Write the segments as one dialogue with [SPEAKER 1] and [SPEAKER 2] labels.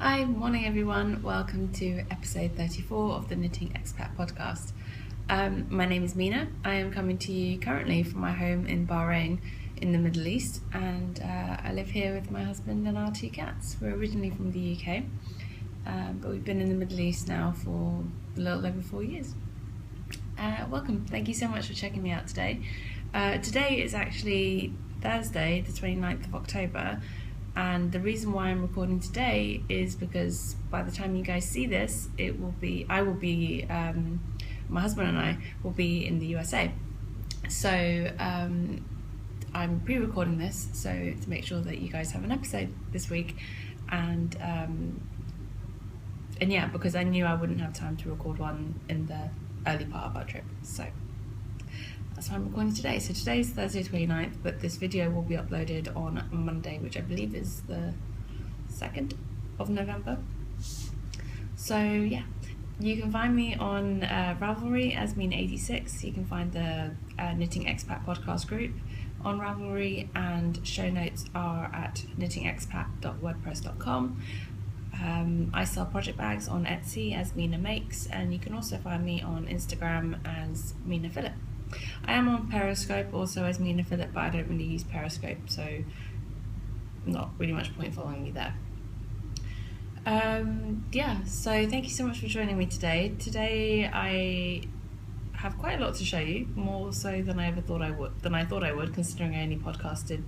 [SPEAKER 1] Hi, morning everyone. Welcome to episode 34 of the Knitting Expat Podcast. My name is Mina. I am coming to you currently from my home in Bahrain in the Middle East, and I live here with my husband and our two cats. We're originally from the UK, but we've been in the Middle East now for a little over 4 years. Welcome. Thank you so much for checking me out today. Today is actually Thursday, the 29th of October. And the reason why I'm recording today is because by the time you guys see this, my husband and I will be in the USA. So I'm pre-recording this so to make sure that you guys have an episode this week, and yeah, because I knew I wouldn't have time to record one in the early part of our trip. So that's why I'm recording today. So today's Thursday 29th, but this video will be uploaded on Monday, which I believe is the 2nd of November. So yeah, you can find me on Ravelry as Mina86. You can find the Knitting Expat Podcast group on Ravelry, and show notes are at knittingexpat.wordpress.com. I sell project bags on Etsy as Mina Makes, and you can also find me on Instagram as Mina Phillip. I am on Periscope also as Mina Phillip, but I don't really use Periscope, so not really much point following me there. So thank you so much for joining me today. Today I have quite a lot to show you, more so than I thought I would, considering I only podcasted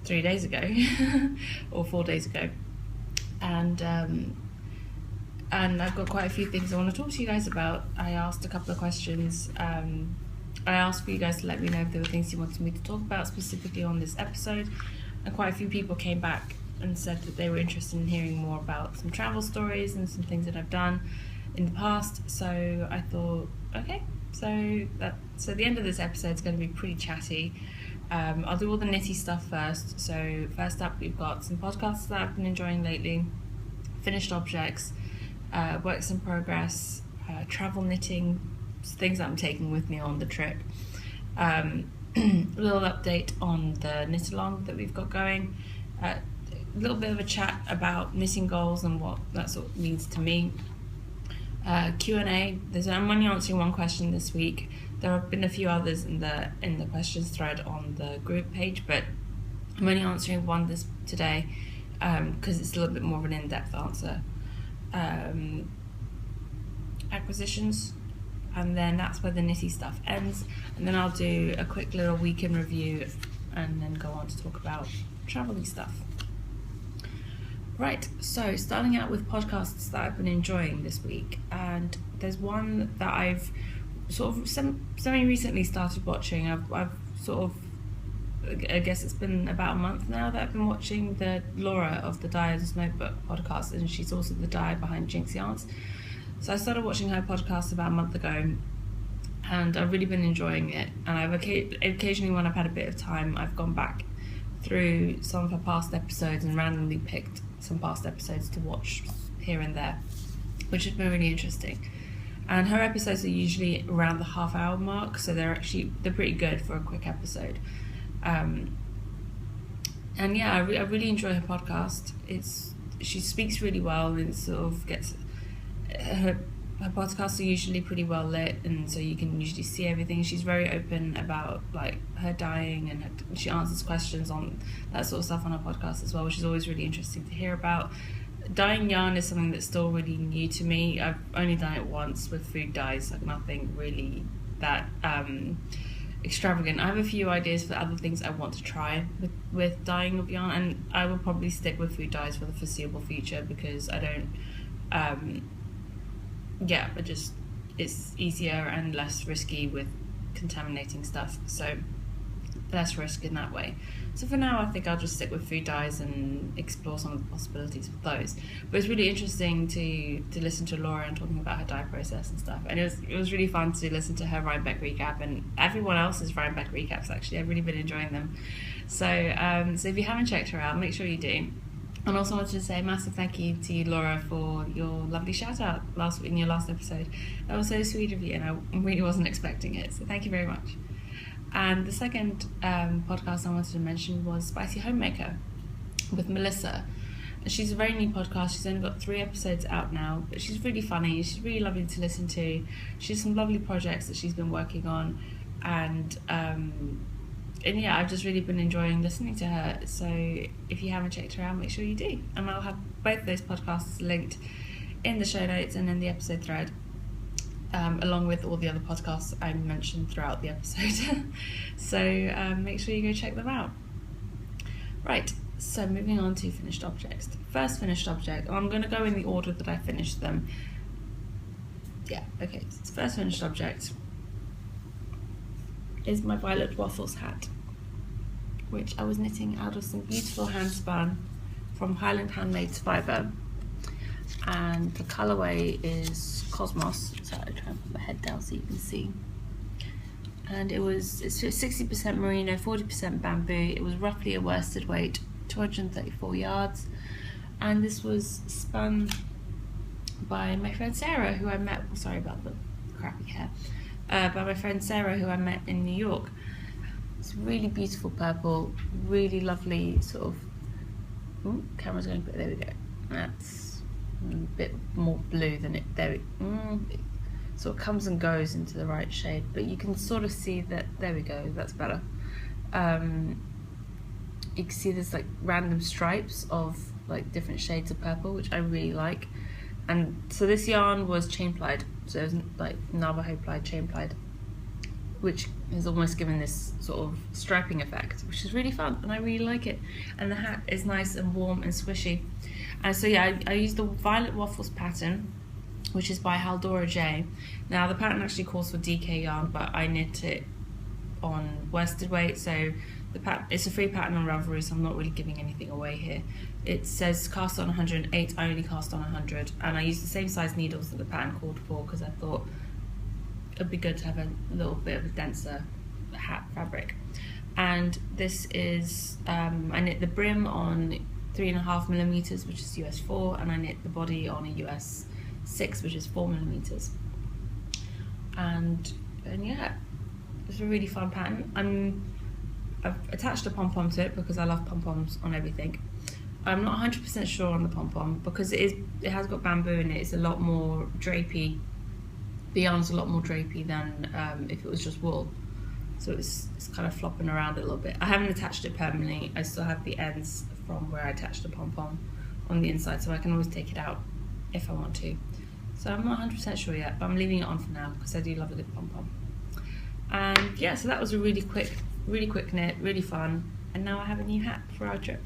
[SPEAKER 1] 3 days ago or 4 days ago, and I've got quite a few things I want to talk to you guys about. I asked a couple of questions. I asked for you guys to let me know if there were things you wanted me to talk about specifically on this episode, and quite a few people came back and said that they were interested in hearing more about some travel stories and some things that I've done in the past. So I thought, okay, so the end of this episode is going to be pretty chatty. I'll do all the nitty stuff first. So first up, we've got some podcasts that I've been enjoying lately, finished objects, works in progress, travel knitting, things that I'm taking with me on the trip, a little update on the knit along that we've got going, a little bit of a chat about knitting goals and what that sort of means to me, Q&A. I'm only answering one question this week. There have been a few others in the questions thread on the group page, but I'm only answering one today because it's a little bit more of an in-depth answer. Acquisitions, and then that's where the nitty stuff ends, and then I'll do a quick little week in review and then go on to talk about travel-y stuff. Right, so starting out with podcasts that I've been enjoying this week, and there's one that I've sort of semi-recently started watching. I've sort of, I guess it's been about a month now that I've been watching the Laura of the Dyer's Notebook podcast, and she's also the dyer behind Jinx Yarns. So I started watching her podcast about a month ago, and I've really been enjoying it. And I've occasionally, when I've had a bit of time, I've gone back through some of her past episodes and randomly picked some past episodes to watch here and there, which has been really interesting. And her episodes are usually around the half-hour mark, so they're pretty good for a quick episode. And yeah, I really enjoy her podcast. She speaks really well, and it sort of gets her podcasts are usually pretty well lit, and so you can usually see everything. She's very open about like her dyeing, and she answers questions on that sort of stuff on her podcast as well, which is always really interesting to hear about. Dyeing yarn is something that's still really new to me. I've only done it once with food dyes, like nothing really that extravagant. I have a few ideas for other things I want to try with dyeing of yarn, and I will probably stick with food dyes for the foreseeable future because I don't it's easier and less risky with contaminating stuff, so less risk in that way. So for now, I think I'll just stick with food dyes and explore some of the possibilities with those. But it's really interesting to listen to Laura and talking about her dye process and stuff, and it was really fun to listen to her Rhinebeck recap and everyone else's Rhinebeck recaps. Actually, I've really been enjoying them. So if you haven't checked her out, make sure you do. And also wanted to say a massive thank you to you, Laura, for your lovely shout out last week in your last episode. That was so sweet of you, and I really wasn't expecting it, so thank you very much. And the second podcast I wanted to mention was Spicy Homemaker with Melissa. And she's a very new podcast. She's only got 3 episodes out now, but she's really funny. She's really lovely to listen to. She has some lovely projects that she's been working on, and yeah, I've just really been enjoying listening to her. So if you haven't checked her out, make sure you do. And I'll have both those podcasts linked in the show notes and in the episode thread, along with all the other podcasts I mentioned throughout the episode. So make sure you go check them out. Right, so moving on to finished objects. First finished object, I'm going to go in the order that I finished them. Yeah, okay, so first finished object is my Violet Waffles hat, which I was knitting out of some beautiful hand spun from Highland Handmaid's fibre, and the colourway is Cosmos. So I try and put my head down so you can see. And it's 60% merino, 40% bamboo. It was roughly a worsted weight, 234 yards, and this was spun by my friend Sarah, who I met. Sorry about the crappy hair. By my friend Sarah, who I met in New York. It's really beautiful purple, really lovely sort of. Ooh, camera's going, but there we go. That's a bit more blue than it. There it sort of comes and goes into the right shade, but you can sort of see that. There we go. That's better. You can see there's like random stripes of like different shades of purple, which I really like. And so this yarn was chain plied, so it was like Navajo plied, chain plied, which has almost given this sort of striping effect, which is really fun, and I really like it. And the hat is nice and warm and squishy. And so yeah, I used the Violet Waffles pattern, which is by Haldora J. Now the pattern actually calls for DK yarn, but I knit it on worsted weight, so it's a free pattern on Ravelry, so I'm not really giving anything away here. It says cast on 108, I only cast on 100, and I used the same size needles that the pattern called for because I thought it'd be good to have a little bit of a denser hat fabric. And this is, I knit the brim on 3.5mm, which is US 4, and I knit the body on a US 6, which is 4mm. And yeah, it's a really fun pattern. I've attached a pom-pom to it because I love pom-poms on everything. I'm not 100% sure on the pom-pom because it has got bamboo in it. It's a lot more drapey. The yarn's a lot more drapey than if it was just wool. So it's kind of flopping around a little bit. I haven't attached it permanently. I still have the ends from where I attached the pom-pom on the inside, so I can always take it out if I want to. So I'm not 100% sure yet, but I'm leaving it on for now because I do love a good pom-pom. And yeah, so that was a really quick knit, really fun. And now I have a new hat for our trip,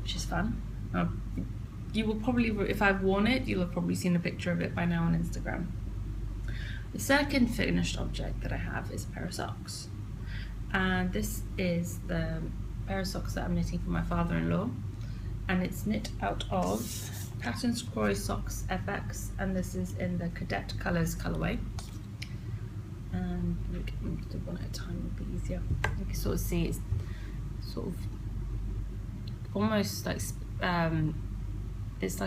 [SPEAKER 1] which is fun. You will probably, if I've worn it, you'll have probably seen a picture of it by now on Instagram. The second finished object that I have is a pair of socks. And this is the pair of socks that I'm knitting for my father-in-law. And it's knit out of Patterns Croy Socks FX, and this is in the Cadet Colours colourway. And we can do one at a time, would be easier. You can sort of see it's sort of almost like it's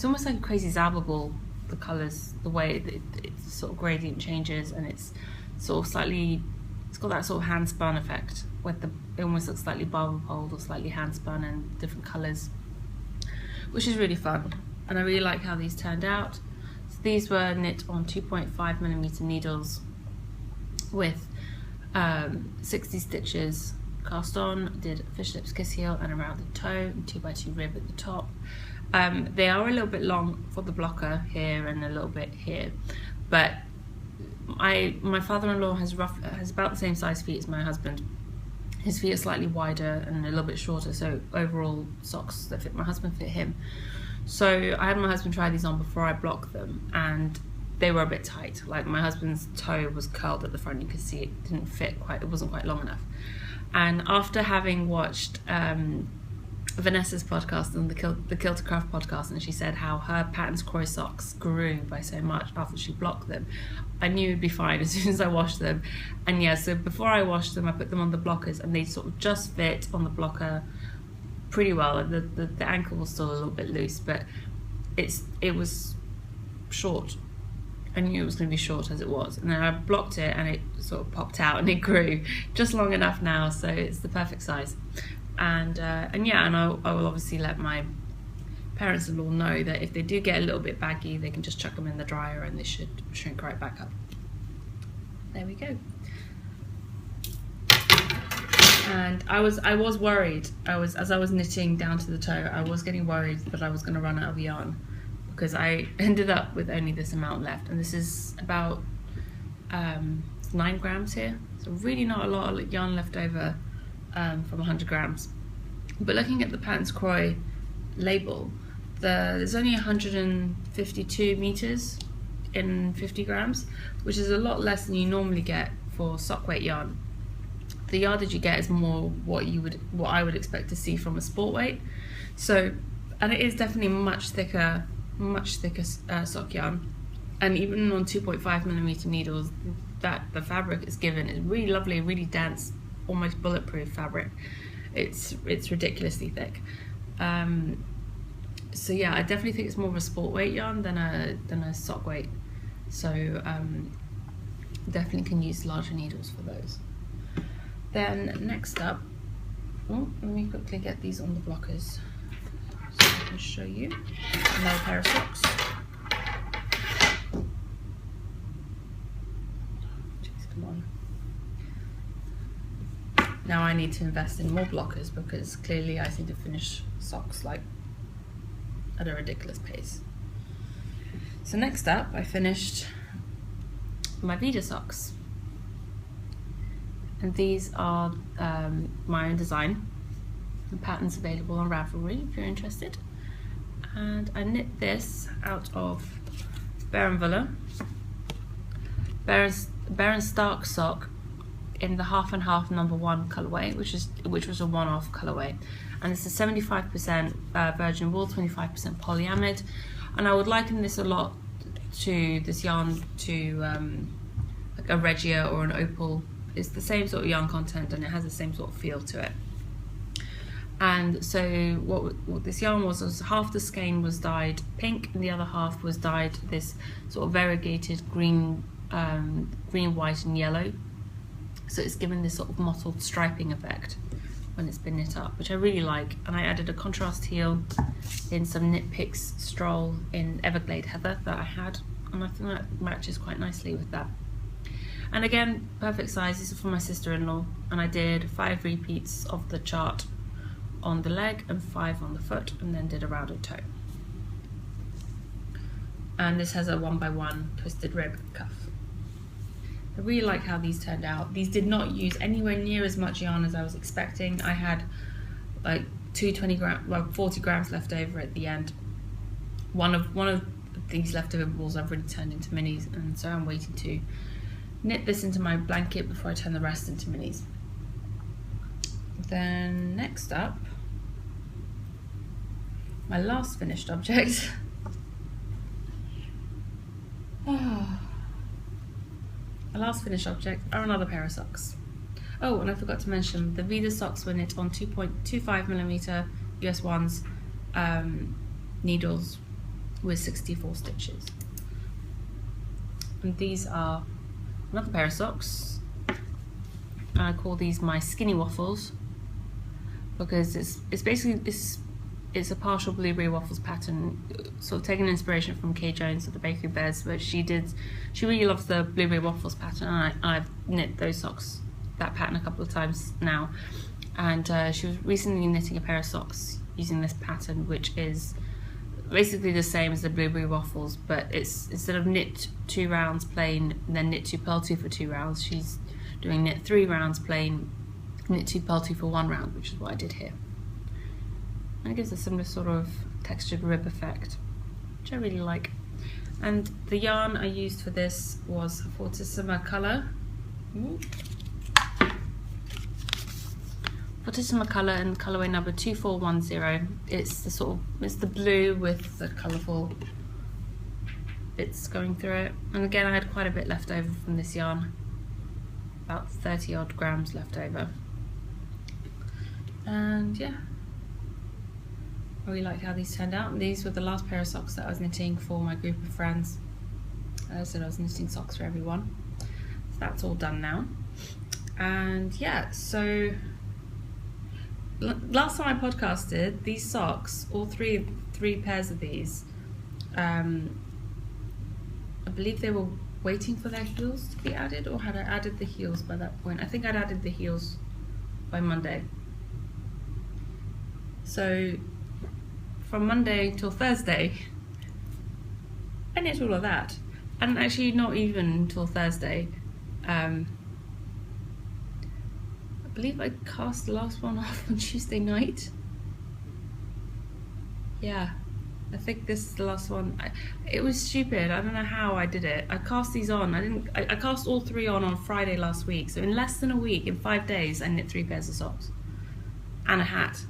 [SPEAKER 1] almost like a crazy Zaba ball. The colours, the way it's sort of gradient changes, and it's sort of slightly, it's got that sort of hand spun effect with it almost looks slightly barber poled or slightly hand spun and different colours, which is really fun. And I really like how these turned out. So these were knit on 2.5mm needles with 60 stitches cast on, did fish lips, kiss heel and a rounded toe, and 2x2 rib at the top. They are a little bit long for the blocker here and a little bit here, but my father-in-law has about the same size feet as my husband. His feet are slightly wider and a little bit shorter, so overall socks that fit my husband fit him. So I had my husband try these on before I blocked them, and they were a bit tight. Like my husband's toe was curled at the front, you could see it didn't fit quite, it wasn't quite long enough. And after having watched Vanessa's podcast and the Kilter Craft podcast, and she said how her Patterns Croy socks grew by so much after she blocked them, I knew it'd be fine as soon as I washed them. And yeah, so before I washed them, I put them on the blockers, and they sort of just fit on the blocker pretty well. The ankle was still a little bit loose, but it was short. I knew it was going to be short as it was, and then I blocked it and it sort of popped out and it grew just long enough now, so it's the perfect size. and I will obviously let my parents-in-law know that if they do get a little bit baggy, they can just chuck them in the dryer and they should shrink right back up. There we go. And I was worried. As I was knitting down to the toe, I was getting worried that I was going to run out of yarn, because I ended up with only this amount left, and this is about 9 grams here, so really not a lot of yarn left over from 100 grams. But looking at the Patterns Croy label, there's only 152 meters in 50 grams, which is a lot less than you normally get for sock weight yarn. The yardage you get is more what I would expect to see from a sport weight. So, and it is definitely much thicker sock yarn. And even on 2.5mm needles, that the fabric is given is really lovely, really dense, almost bulletproof fabric. It's ridiculously thick. So yeah, I definitely think it's more of a sport weight yarn than a sock weight. So definitely can use larger needles for those. Then next up, let me quickly get these on the blockers so I can show you another pair of socks. Jeez, come on. Now I need to invest in more blockers, because clearly I seem to finish socks like at a ridiculous pace. So next up, I finished my Vida socks. And these are my own design. The pattern's available on Ravelry if you're interested. And I knit this out of Baron Stark sock in the half and half #1 colorway, which was a one-off colorway. And it's a 75% virgin wool, 25% polyamide. And I would liken this a lot to this yarn to like a Regia or an Opal. It's the same sort of yarn content, and it has the same sort of feel to it. And so what this yarn was half the skein was dyed pink, and the other half was dyed this sort of variegated green, white and yellow. So it's given this sort of mottled striping effect when it's been knit up, which I really like. And I added a contrast heel in some Knit Picks Stroll in Everglade Heather that I had, and I think that matches quite nicely with that. And again, perfect size. These are for my sister-in-law, and I did 5 repeats of the chart on the leg and 5 on the foot, and then did a rounded toe. And this has a 1x1 twisted rib cuff. I really like how these turned out. These did not use anywhere near as much yarn as I was expecting. I had like 40 grams left over at the end. One of these leftover balls I've really turned into minis, and so I'm waiting to knit this into my blanket before I turn the rest into minis. Then next up, my last finished object. My last finished object are another pair of socks. Oh, and I forgot to mention, the Vida socks were knit on 2.25mm US 1s needles with 64 stitches. And these are another pair of socks, and I call these my skinny waffles, because it's basically it's a partial blueberry waffles pattern, sort of taking inspiration from Kay Jones of the Bakery Bears, but she really loves the blueberry waffles pattern, and I've knit those socks, that pattern, a couple of times now. And she was recently knitting a pair of socks using this pattern, which is basically the same as the blueberry waffles, but it's instead of knit 2 rounds plain and then knit 2 purl 2 for 2 rounds, she's doing knit 3 rounds plain, knit 2 purl 2 for 1 round, which is what I did here. And it gives a similar sort of textured rib effect, which I really like. And the yarn I used for this was Fortissima Colour. Fortissima Colour in colourway number 2410. It's the blue with the colourful bits going through it. And again, I had quite a bit left over from this yarn, about 30 odd grams left over. And yeah, I really liked how these turned out. And these were the last pair of socks that I was knitting for my group of friends. I said I was knitting socks for everyone. So that's all done now. And yeah, so last time I podcasted, these socks, all three pairs of these, I believe they were waiting for their heels to be added, or had I added the heels by that point? I think I'd added the heels by Monday. So from Monday till Thursday, I knit all of that. And actually not even till Thursday. I believe I cast the last one off on Tuesday night. Yeah, I think this is the last one. It was stupid. I don't know how I did it. I cast these on. I cast all three on Friday last week. So in less than a week, in 5 days, I knit 3 pairs of socks and a hat.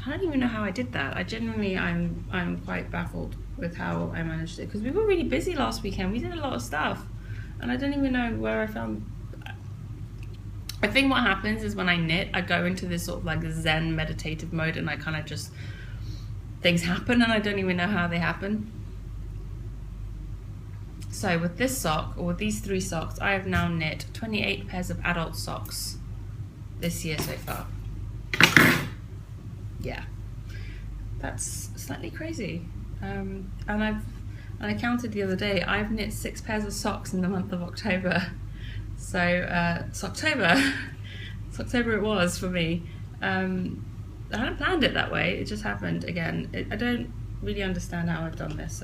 [SPEAKER 1] I don't even know how I did that. I'm quite baffled with how I managed it, because we were really busy last weekend. We did a lot of stuff, and I don't even know where I found. I think what happens is when I knit, I go into this sort of like Zen meditative mode, and I kind of just, things happen and I don't even know how they happen. So with this sock, or with these 3 socks, I have now knit 28 pairs of adult socks this year so far. Yeah, that's slightly crazy. And I counted the other day, I've knit 6 pairs of socks in the month of October. So it's October. It's October it was for me. I hadn't planned it that way, it just happened again. I don't really understand how I've done this.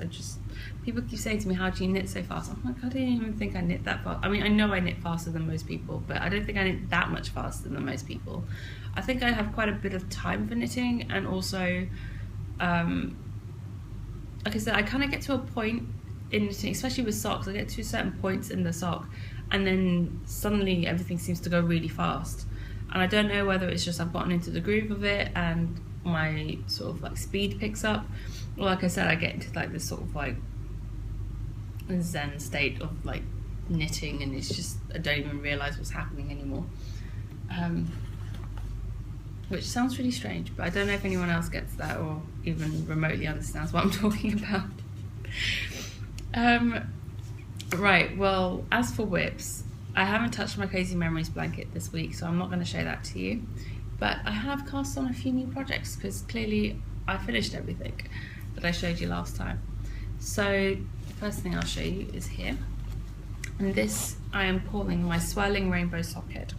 [SPEAKER 1] People keep saying to me, how do you knit so fast? I'm like, I didn't even think I knit that fast. I mean, I know I knit faster than most people, but I don't think I knit that much faster than most people. I think I have quite a bit of time for knitting, and also, like I said, I kind of get to a point in knitting, especially with socks, I get to certain points in the sock, and then suddenly everything seems to go really fast. And I don't know whether it's just I've gotten into the groove of it and my sort of like speed picks up, or like I said, I get into like this sort of like Zen state of like knitting, and it's just, I don't even realise what's happening anymore. Which sounds really strange, but I don't know if anyone else gets that or even remotely understands what I'm talking about. Right, well, as for whips, I haven't touched my Cozy Memories blanket this week, so I'm not going to show that to you. But I have cast on a few new projects, because clearly I finished everything that I showed you last time. So the first thing I'll show you is here. And this I am calling my Swirling Rainbow Sockhead.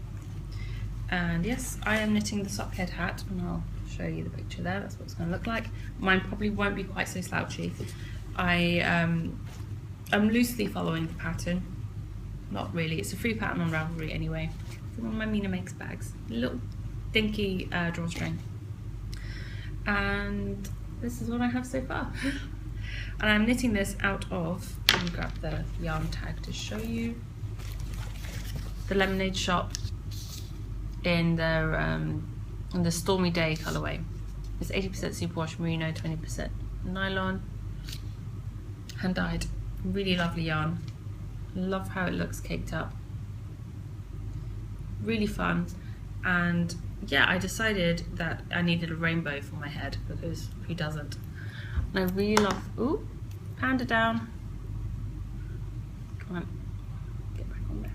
[SPEAKER 1] And yes, I am knitting the sockhead hat, and I'll show you the picture there. That's what it's going to look like. Mine probably won't be quite so slouchy. I'm loosely following the pattern. Not really. It's a free pattern on Ravelry anyway. It's one of my Mina Makes bags. A little dinky drawstring. And this is what I have so far. And I'm knitting this out of, let me grab the yarn tag to show you, the Lemonade Shop in the Stormy Day colourway. It's 80% superwash merino, 20% nylon, hand dyed. Really lovely yarn. Love how it looks caked up. Really fun. And yeah, I decided that I needed a rainbow for my head, because who doesn't? And I really love, ooh, panda down. Come on, get back on there.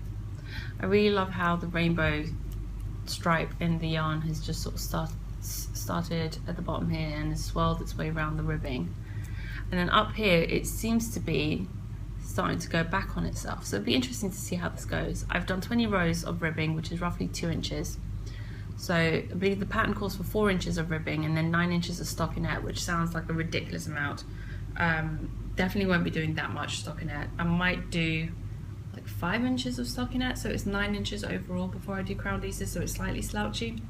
[SPEAKER 1] I really love how the rainbow stripe in the yarn has just sort of started at the bottom here and has swirled its way around the ribbing. And then up here, it seems to be starting to go back on itself. So it'd be interesting to see how this goes. I've done 20 rows of ribbing, which is roughly 2 inches. So I believe the pattern calls for 4 inches of ribbing and then 9 inches of stockinette, which sounds like a ridiculous amount. Definitely won't be doing that much stockinette. I might do like 5 inches of stockinette, so it's 9 inches overall before I do crown pieces, so it's slightly slouchy.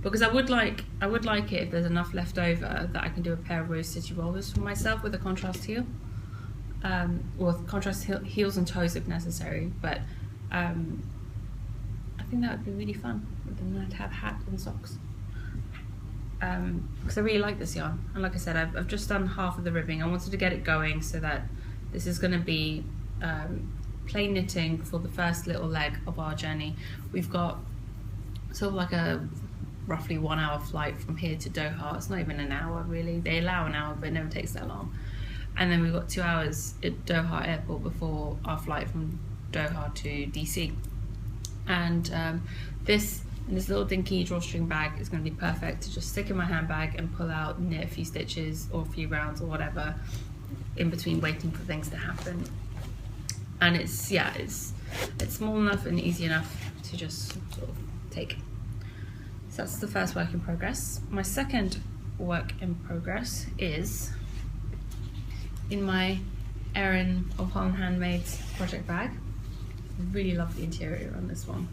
[SPEAKER 1] Because I would like it if there's enough left over that I can do a pair of Rose City rollers for myself with a contrast heel. Or contrast heels and toes if necessary, but I think that would be really fun. And then I'd have hat and socks. Because I really like this yarn, and like I said, I've just done half of the ribbing. I wanted to get it going so that this is going to be plain knitting for the first little leg of our journey. We've got sort of like a roughly 1 hour flight from here to Doha. It's not even an hour really. They allow an hour, but it never takes that long. And then we've got 2 hours at Doha airport before our flight from Doha to DC. And this And this little dinky drawstring bag is going to be perfect to just stick in my handbag and pull out, knit a few stitches or a few rounds or whatever in between waiting for things to happen. And it's small enough and easy enough to just sort of take. So that's the first work in progress. My second work in progress is in my Erin of Holland Handmaids project bag. I really love the interior on this one.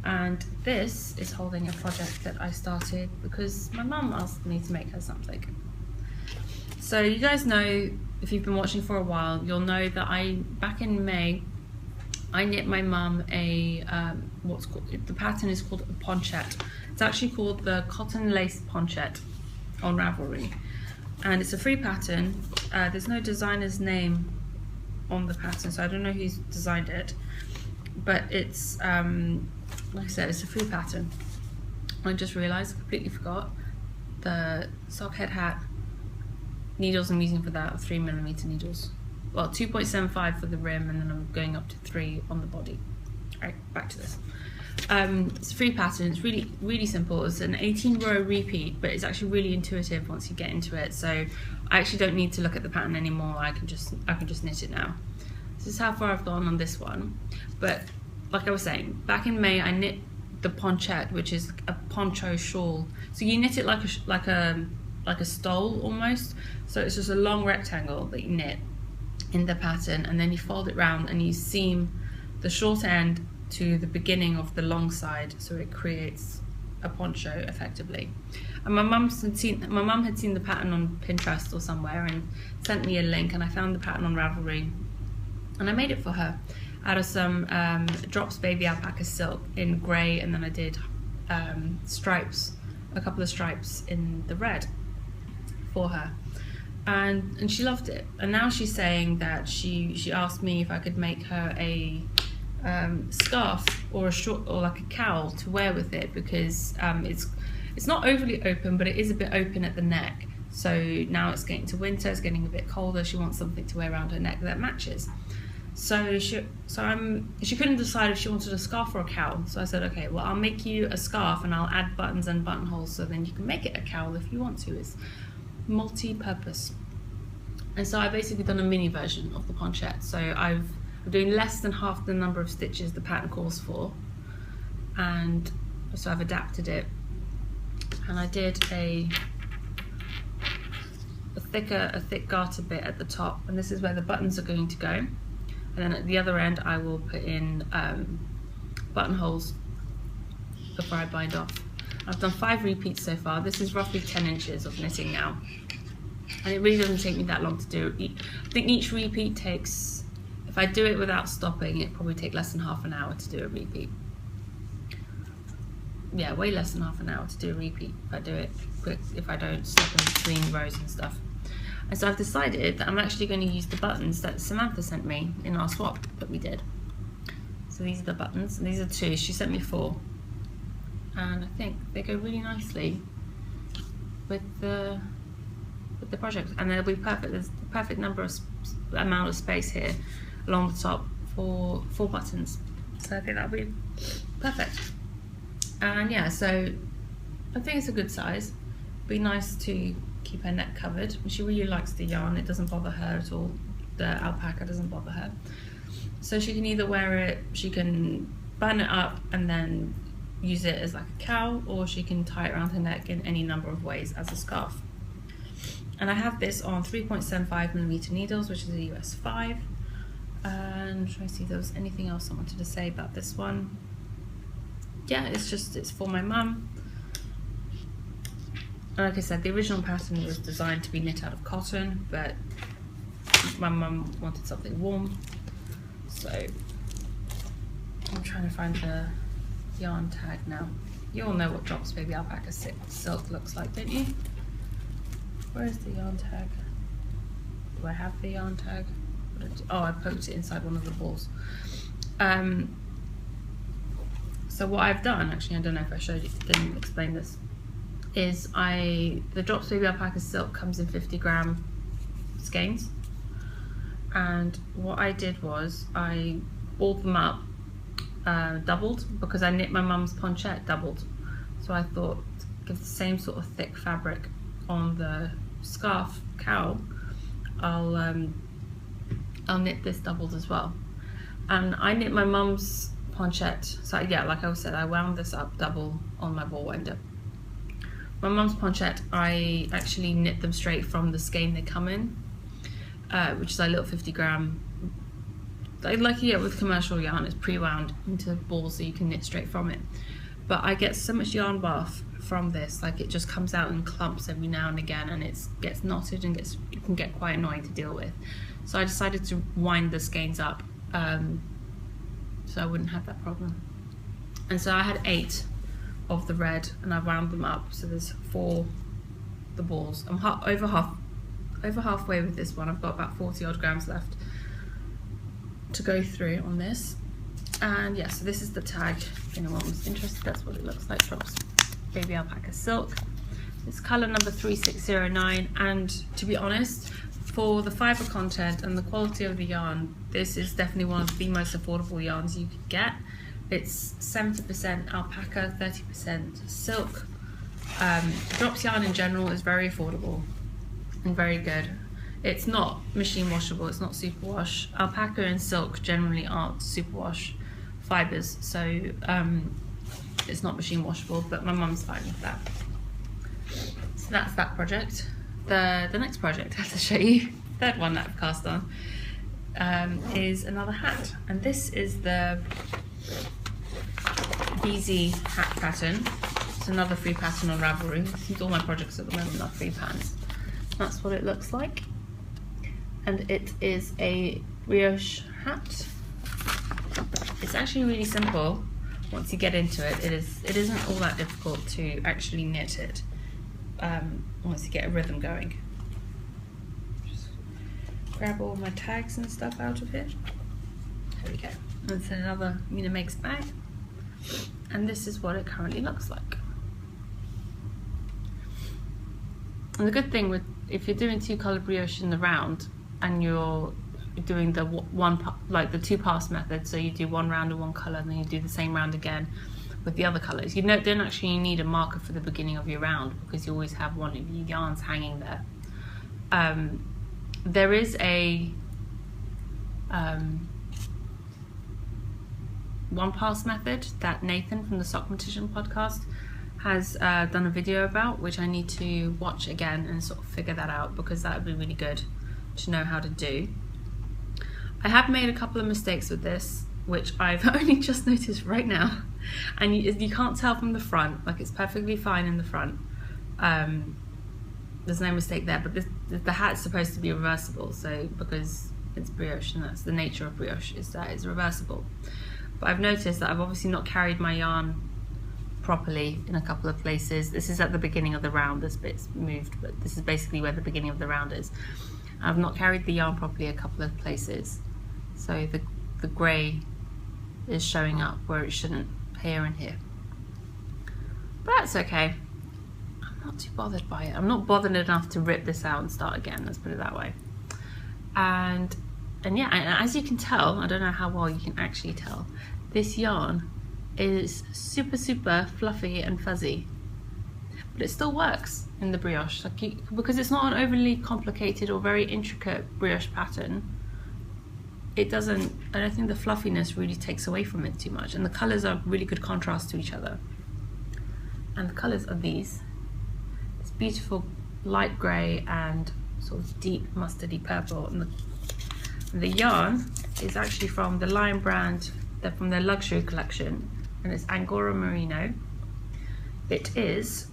[SPEAKER 1] And this is holding a project that I started because my mum asked me to make her something. So you guys know, if you've been watching for a while, you'll know that back in May, I knit my mum the pattern is called a ponchette. It's actually called the Cotton Lace Ponchette on Ravelry. And it's a free pattern. There's no designer's name on the pattern, so I don't know who's designed it. But it's, like I said, it's a free pattern. I just realised, I completely forgot, the sock head hat needles I'm using for that are 3mm needles. Well, 2.75 for the rim, and then I'm going up to 3 on the body. Alright, back to this. It's a free pattern. It's really, really simple. It's an 18-row repeat, but it's actually really intuitive once you get into it. So I actually don't need to look at the pattern anymore. I can just knit it now. This is how far I've gone on this one. But like I was saying, back in May I knit the ponchette, which is a poncho shawl. So you knit it like a stole almost. So it's just a long rectangle that you knit in the pattern, and then you fold it round and you seam the short end to the beginning of the long side, so it creates a poncho effectively. And my mum had seen the pattern on Pinterest or somewhere and sent me a link, and I found the pattern on Ravelry, and I made it for her out of some Drops Baby Alpaca silk in grey, and then I did stripes, a couple of stripes in the red for her, and she loved it. And now she's saying that she asked me if I could make her a scarf or a short or like a cowl to wear with it, because it's not overly open, but it is a bit open at the neck. So now it's getting to winter, it's getting a bit colder, she wants something to wear around her neck that matches. So she couldn't decide if she wanted a scarf or a cowl. So I said, okay, well, I'll make you a scarf and I'll add buttons and buttonholes, so then you can make it a cowl if you want to. It's multi-purpose. And so I've basically done a mini version of the ponchette. So I'm doing less than half the number of stitches the pattern calls for, and so I've adapted it. And I did a thick garter bit at the top, and this is where the buttons are going to go. And then at the other end I will put in buttonholes before I bind off. I've done 5 repeats so far. This is roughly 10 inches of knitting now, and it really doesn't take me that long to do. I think each repeat takes, if I do it without stopping, it probably take less than half an hour to do a repeat. Yeah, way less than half an hour to do a repeat if I do it quick, if I don't stop in between rows and stuff. And so I've decided that I'm actually going to use the buttons that Samantha sent me in our swap that we did. So these are the buttons, and these are 2. She sent me 4. And I think they go really nicely with the project, and they'll be perfect. There's the perfect amount of space here along the top for 4 buttons. So I think that'll be perfect. And yeah, so I think it's a good size. Be nice to keep her neck covered. She really likes the yarn. It doesn't bother her at all. The alpaca doesn't bother her. So she can either wear it, she can button it up and then use it as like a cowl, or she can tie it around her neck in any number of ways as a scarf. And I have this on 3.75mm needles, which is a US 5. And trying to see if there was anything else I wanted to say about this one. Yeah, it's for my mum. Like I said, the original pattern was designed to be knit out of cotton, but my mum wanted something warm. So I'm trying to find the yarn tag now. You all know what Drops Baby Alpaca silk looks like, don't you? Where is the yarn tag? Do I have the yarn tag? Oh, I poked it inside one of the balls. So what I've done, actually, I don't know if I showed you, didn't explain this, is the Drops Baby Alpaca silk comes in 50-gram skeins, and what I did was I balled them up doubled, because I knit my mum's ponchette doubled. So I thought, give the same sort of thick fabric on the scarf cowl, I'll knit this doubled as well. And I knit my mum's ponchette, so yeah, like I said, I wound this up double on my ball winder. My mum's ponchette, I actually knit them straight from the skein they come in, which is a little 50-gram. Like you get with commercial yarn, it's pre-wound into balls so you can knit straight from it. But I get so much yarn bath from this, like it just comes out in clumps every now and again, and it gets knotted and it can get quite annoying to deal with. So I decided to wind the skeins up, so I wouldn't have that problem. And so I had 8 of the red, and I wound them up. So there's 4 the balls. I'm over halfway with this one. I've got about 40 odd grams left to go through on this. And yeah, so this is the tag. If anyone was interested, that's what it looks like. Drops Baby Alpaca Silk. It's color number 3609, and to be honest, for the fiber content and the quality of the yarn, this is definitely one of the most affordable yarns you could get. It's 70% alpaca, 30% silk. Drops yarn in general is very affordable and very good. It's not machine washable, it's not superwash. Alpaca and silk generally aren't superwash fibers, so it's not machine washable, but my mum's fine with that. So that's that project. The next project I have to show you, third one that I've cast on, is another hat, and this is the Beezy hat pattern. It's another free pattern on Ravelry. I think all my projects at the moment are free patterns. That's what it looks like, and it is a brioche hat. It's actually really simple once you get into it. It isn't all that difficult to actually knit it once you get a rhythm going. Just grab all my tags and stuff out of here. There we go. It's another Mina Makes bag, and this is what it currently looks like. And the good thing with, if you're doing 2-color brioche in the round and you're doing the like the 2-pass method, so you do 1 round of 1 color and then you do the same round again with the other colors, you don't actually need a marker for the beginning of your round, because you always have one of your yarns hanging there. There is a 1-pass method that Nathan from the Sock Competition podcast has done a video about, which I need to watch again and sort of figure that out, because that would be really good to know how to do. I have made a couple of mistakes with this, which I've only just noticed right now, and you can't tell from the front. Like, it's perfectly fine in the front, there's no mistake there, but the hat's supposed to be reversible, so because it's brioche, and that's the nature of brioche, is that it's reversible. But I've noticed that I've obviously not carried my yarn properly in a couple of places. This is at the beginning of the round, this bit's moved, but this is basically where the beginning of the round is. I've not carried the yarn properly a couple of places, so the grey is showing up where it shouldn't, here and here. But that's okay. I'm not too bothered by it. I'm not bothered enough to rip this out and start again, let's put it that way. And yeah, and as you can tell, I don't know how well you can actually tell, this yarn is super fluffy and fuzzy, but it still works in the brioche, because it's not an overly complicated or very intricate brioche pattern. It doesn't, I don't think the fluffiness really takes away from it too much, and the colours are really good contrast to each other. And the colours are these. It's beautiful light grey and sort of deep mustardy purple, and the yarn is actually from the Lion brand. They're from their luxury collection, and it's Angora Merino. It is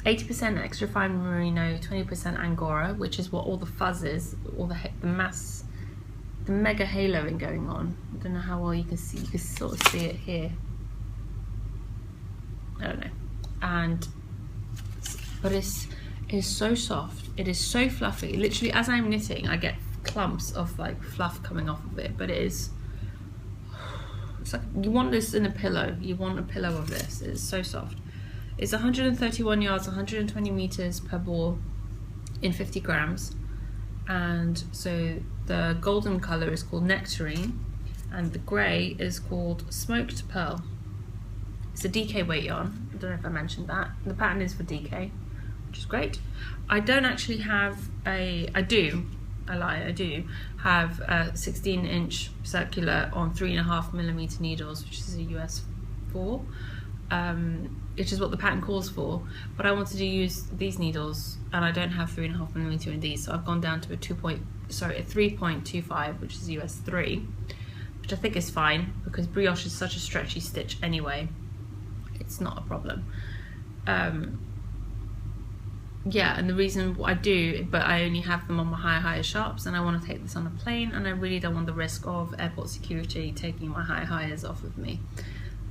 [SPEAKER 1] 80% extra fine merino, 20% Angora, which is what all the fuzz is, all the mega haloing going on. I don't know how well you can see, you can sort of see it here. I don't know. But it's so soft, it is so fluffy. Literally, as I'm knitting, I get clumps of like fluff coming off of it, but it's like, you want this in a pillow. You want a pillow of this. It's so soft. It's 131 yards, 120 meters per ball in 50 grams. And so the golden color is called Nectarine, and the grey is called Smoked Pearl. It's a DK weight yarn. I don't know if I mentioned that. The pattern is for DK, which is great. I don't actually have I do have a 16-inch circular on 3.5mm needles, which is a US 4, which is what the pattern calls for. But I wanted to use these needles, and I don't have 3.5mm in these, so I've gone down to a 3.25, which is US 3, which I think is fine because brioche is such a stretchy stitch anyway. It's not a problem. Yeah, and the reason I do, but I only have them on my higher sharps, and I want to take this on a plane, and I really don't want the risk of airport security taking my hires off of me.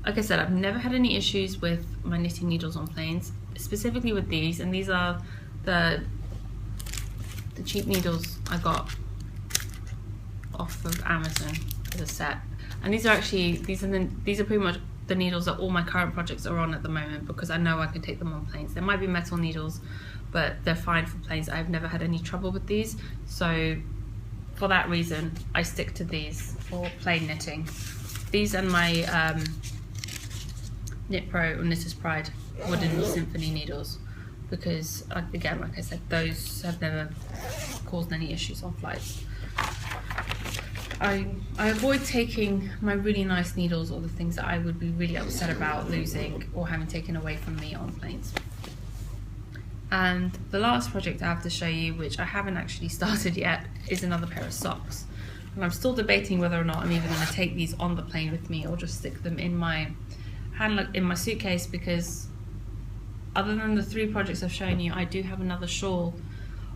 [SPEAKER 1] Like I said, I've never had any issues with my knitting needles on planes, specifically with these, and these are the cheap needles I got off of Amazon as a set. And these are actually, these are pretty much the needles that all my current projects are on at the moment, because I know I can take them on planes. There might be metal needles, but they're fine for planes. I've never had any trouble with these, so for that reason I stick to these for plane knitting. These and my Knit Pro or Knitter's Pride wooden symphony needles, because again, like I said, those have never caused any issues on flights. I avoid taking my really nice needles or the things that I would be really upset about losing or having taken away from me on planes. And the last project I have to show you, which I haven't actually started yet, is another pair of socks. And I'm still debating whether or not I'm even going to take these on the plane with me or just stick them in my suitcase, because other than the 3 projects I've shown you, I do have another shawl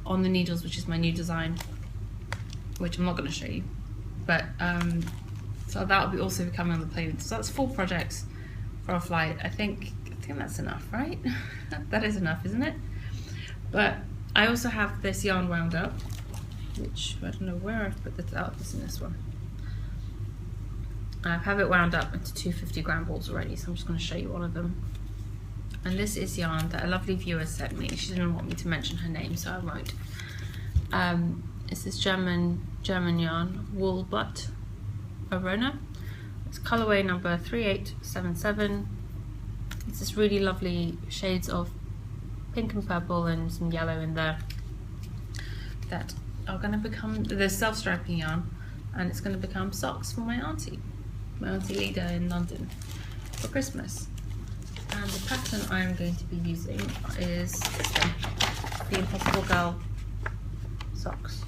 [SPEAKER 1] on the needles, which is my new design, which I'm not going to show you. But so that will also be coming on the plane. So that's 4 projects for a flight. I think that's enough, right? That is enough, isn't it? But I also have this yarn wound up, which I don't know where I've put this out. It's in this one. I have it wound up into 250 gram balls already, so I'm just going to show you one of them. And this is yarn that a lovely viewer sent me. She didn't want me to mention her name, so I won't. It's this German yarn, Wool Butt Arona. It's colorway number 3877. It's this really lovely shades of pink and purple and some yellow in there that are going to become the self-striping yarn, and it's going to become socks for my auntie Lida in London for Christmas. And the pattern I'm going to be using is this one, the Impossible Girl socks.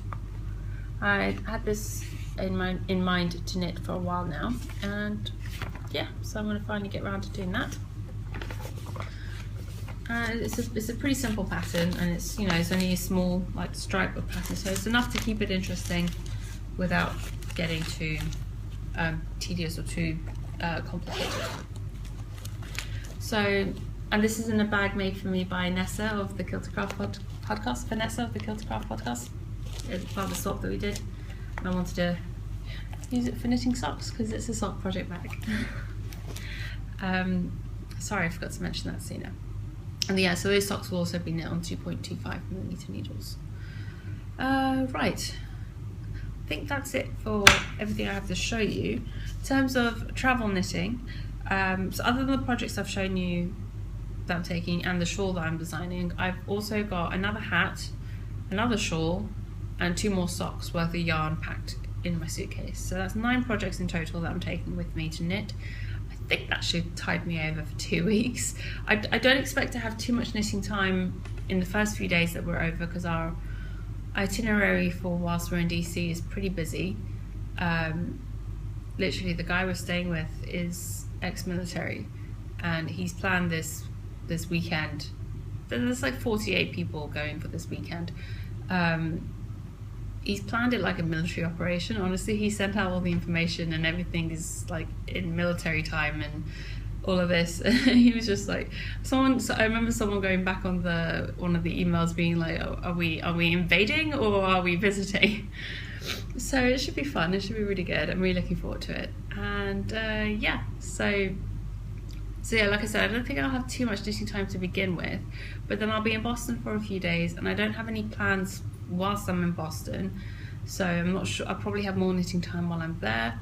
[SPEAKER 1] I had this in mind to knit for a while now, and yeah, so I'm going to finally get around to doing that. It's a pretty simple pattern, and it's it's only a small stripe of pattern, so it's enough to keep it interesting without getting too tedious or too complicated. So, and this is in a bag made for me by Nessa of the Kiltercraft podcast. Vanessa of the Kiltercraft podcast. It's part of the sock that we did, and I wanted to use it for knitting socks because it's a sock project bag. Sorry, I forgot to mention that sooner. And yeah, so those socks will also be knit on 2.25mm needles. Right, I think that's it for everything I have to show you. In terms of travel knitting, so other than the projects I've shown you that I'm taking and the shawl that I'm designing, I've also got another hat, another shawl, and 2 more socks worth of yarn packed in my suitcase. So that's 9 projects in total that I'm taking with me to knit. I think that should tide me over for 2 weeks. I don't expect to have too much knitting time in the first few days that we're over, because our itinerary for whilst we're in DC is pretty busy. Literally, the guy we're staying with is ex-military, and he's planned this weekend. There's like 48 people going for this weekend. He's planned it like a military operation. Honestly, he sent out all the information and everything is like in military time and all of this. He was just like, so I remember someone going back on one of the emails being like, oh, are we invading or are we visiting? So it should be fun. It should be really good. I'm really looking forward to it. And yeah, so yeah, like I said, I don't think I'll have too much knitting time to begin with, but then I'll be in Boston for a few days, and I don't have any plans whilst I'm in Boston, so I'm not sure. I'll probably have more knitting time while I'm there.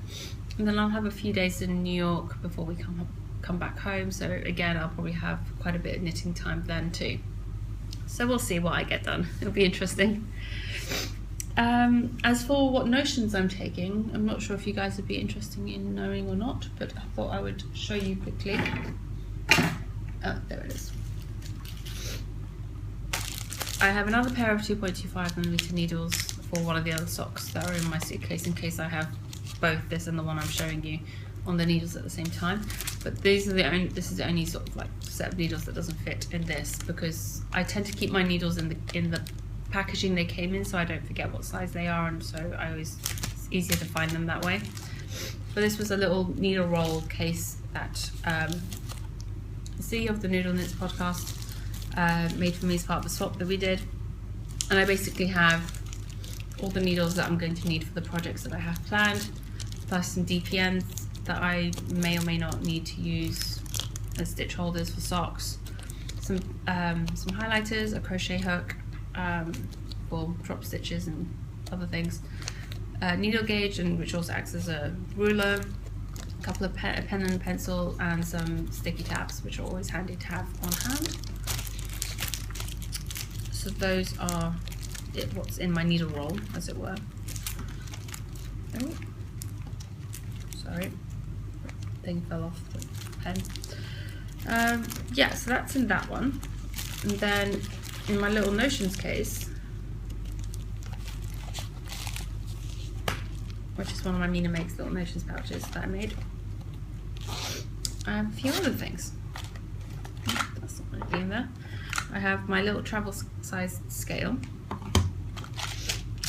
[SPEAKER 1] And then I'll have a few days in New York before we come back home. So again, I'll probably have quite a bit of knitting time then too. So we'll see what I get done. It'll be interesting. As for what notions I'm taking, I'm not sure if you guys would be interested in knowing or not, but I thought I would show you quickly. There it is. I have another pair of 2.25mm needles for one of the other socks that are in my suitcase in case I have both this and the one I'm showing you on the needles at the same time. But this is the only sort of like set of needles that doesn't fit in this, because I tend to keep my needles in the packaging they came in, so I don't forget what size they are, and so it's easier to find them that way. But this was a little needle roll case that of the Noodle Knits podcast made for me as part of the swap that we did, and I basically have all the needles that I'm going to need for the projects that I have planned, plus some DPNs that I may or may not need to use as stitch holders for socks, some highlighters, a crochet hook for drop stitches and other things, a needle gauge, and which also acts as a ruler, a couple of pen and pencil, and some sticky tabs, which are always handy to have on hand. So those are what's in my needle roll, as it were. Oh, sorry, thing fell off the pen. Yeah, so that's in that one. And then in my little notions case, which is one of my Mina Makes little notions pouches that I made, I have a few other things. That's not going to be in there. I have my little travel size scale.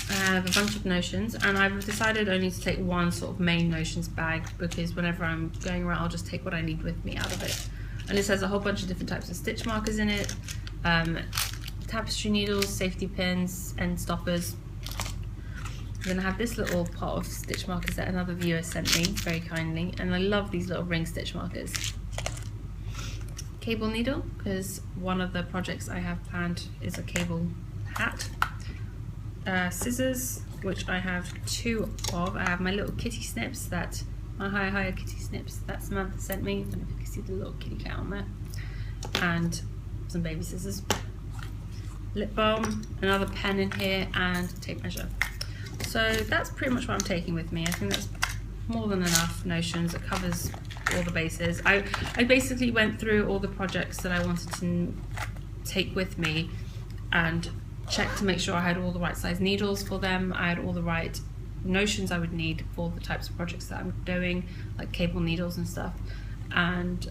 [SPEAKER 1] I have a bunch of notions, and I've decided only to take one sort of main notions bag, because whenever I'm going around, I'll just take what I need with me out of it. And this has a whole bunch of different types of stitch markers in it, tapestry needles, safety pins, end stoppers. Then I have this little pot of stitch markers that another viewer sent me very kindly, and I love these little ring stitch markers. Cable needle, because one of the projects I have planned is a cable hat. Scissors, which I have 2 of. I have my little kitty snips, my higher kitty snips that Samantha sent me. I don't know if you can see the little kitty cat on there. And some baby scissors. Lip balm, another pen in here, and tape measure. So that's pretty much what I'm taking with me. I think that's more than enough notions. It covers all the bases. I basically went through all the projects that I wanted to take with me and checked to make sure I had all the right size needles for them. I had all the right notions I would need for the types of projects that I'm doing, like cable needles and stuff, and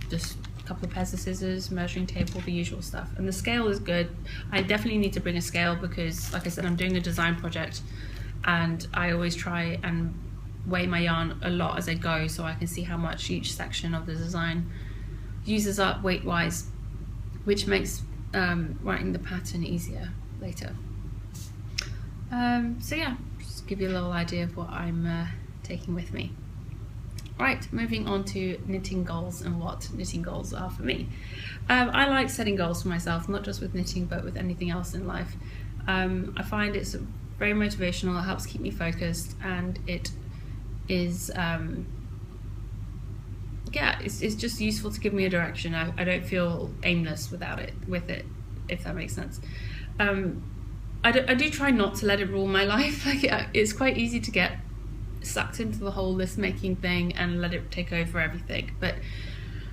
[SPEAKER 1] just a couple of pairs of scissors, measuring tape, all the usual stuff. And the scale is good. I definitely need to bring a scale because, like I said, I'm doing a design project, and I always try and weigh my yarn a lot as I go, so I can see how much each section of the design uses up weight wise, which makes writing the pattern easier later. So yeah, just give you a little idea of what I'm taking with me. Right, moving on to knitting goals and what knitting goals are for me. I like setting goals for myself, not just with knitting but with anything else in life. I find it's very motivational, it helps keep me focused, and it is it's just useful to give me a direction. I don't feel aimless with it, if that makes sense. I do try not to let it rule my life. Like, it's quite easy to get sucked into the whole list making thing and let it take over everything, but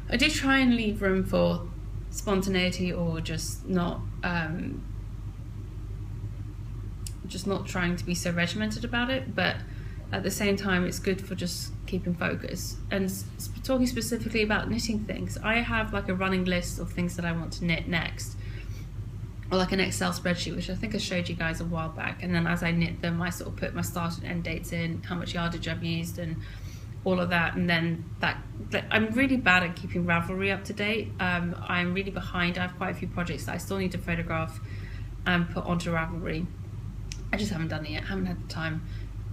[SPEAKER 1] I do try and leave room for spontaneity, or just not trying to be so regimented about it, but at the same time it's good for just keeping focus. And talking specifically about knitting things, I have like a running list of things that I want to knit next, or like an Excel spreadsheet, which I think I showed you guys a while back, and then as I knit them I sort of put my start and end dates in, how much yardage I've used and all of that. And then I'm really bad at keeping Ravelry up to date. I'm really behind. I have quite a few projects that I still need to photograph and put onto Ravelry. I just haven't done it yet, haven't had the time.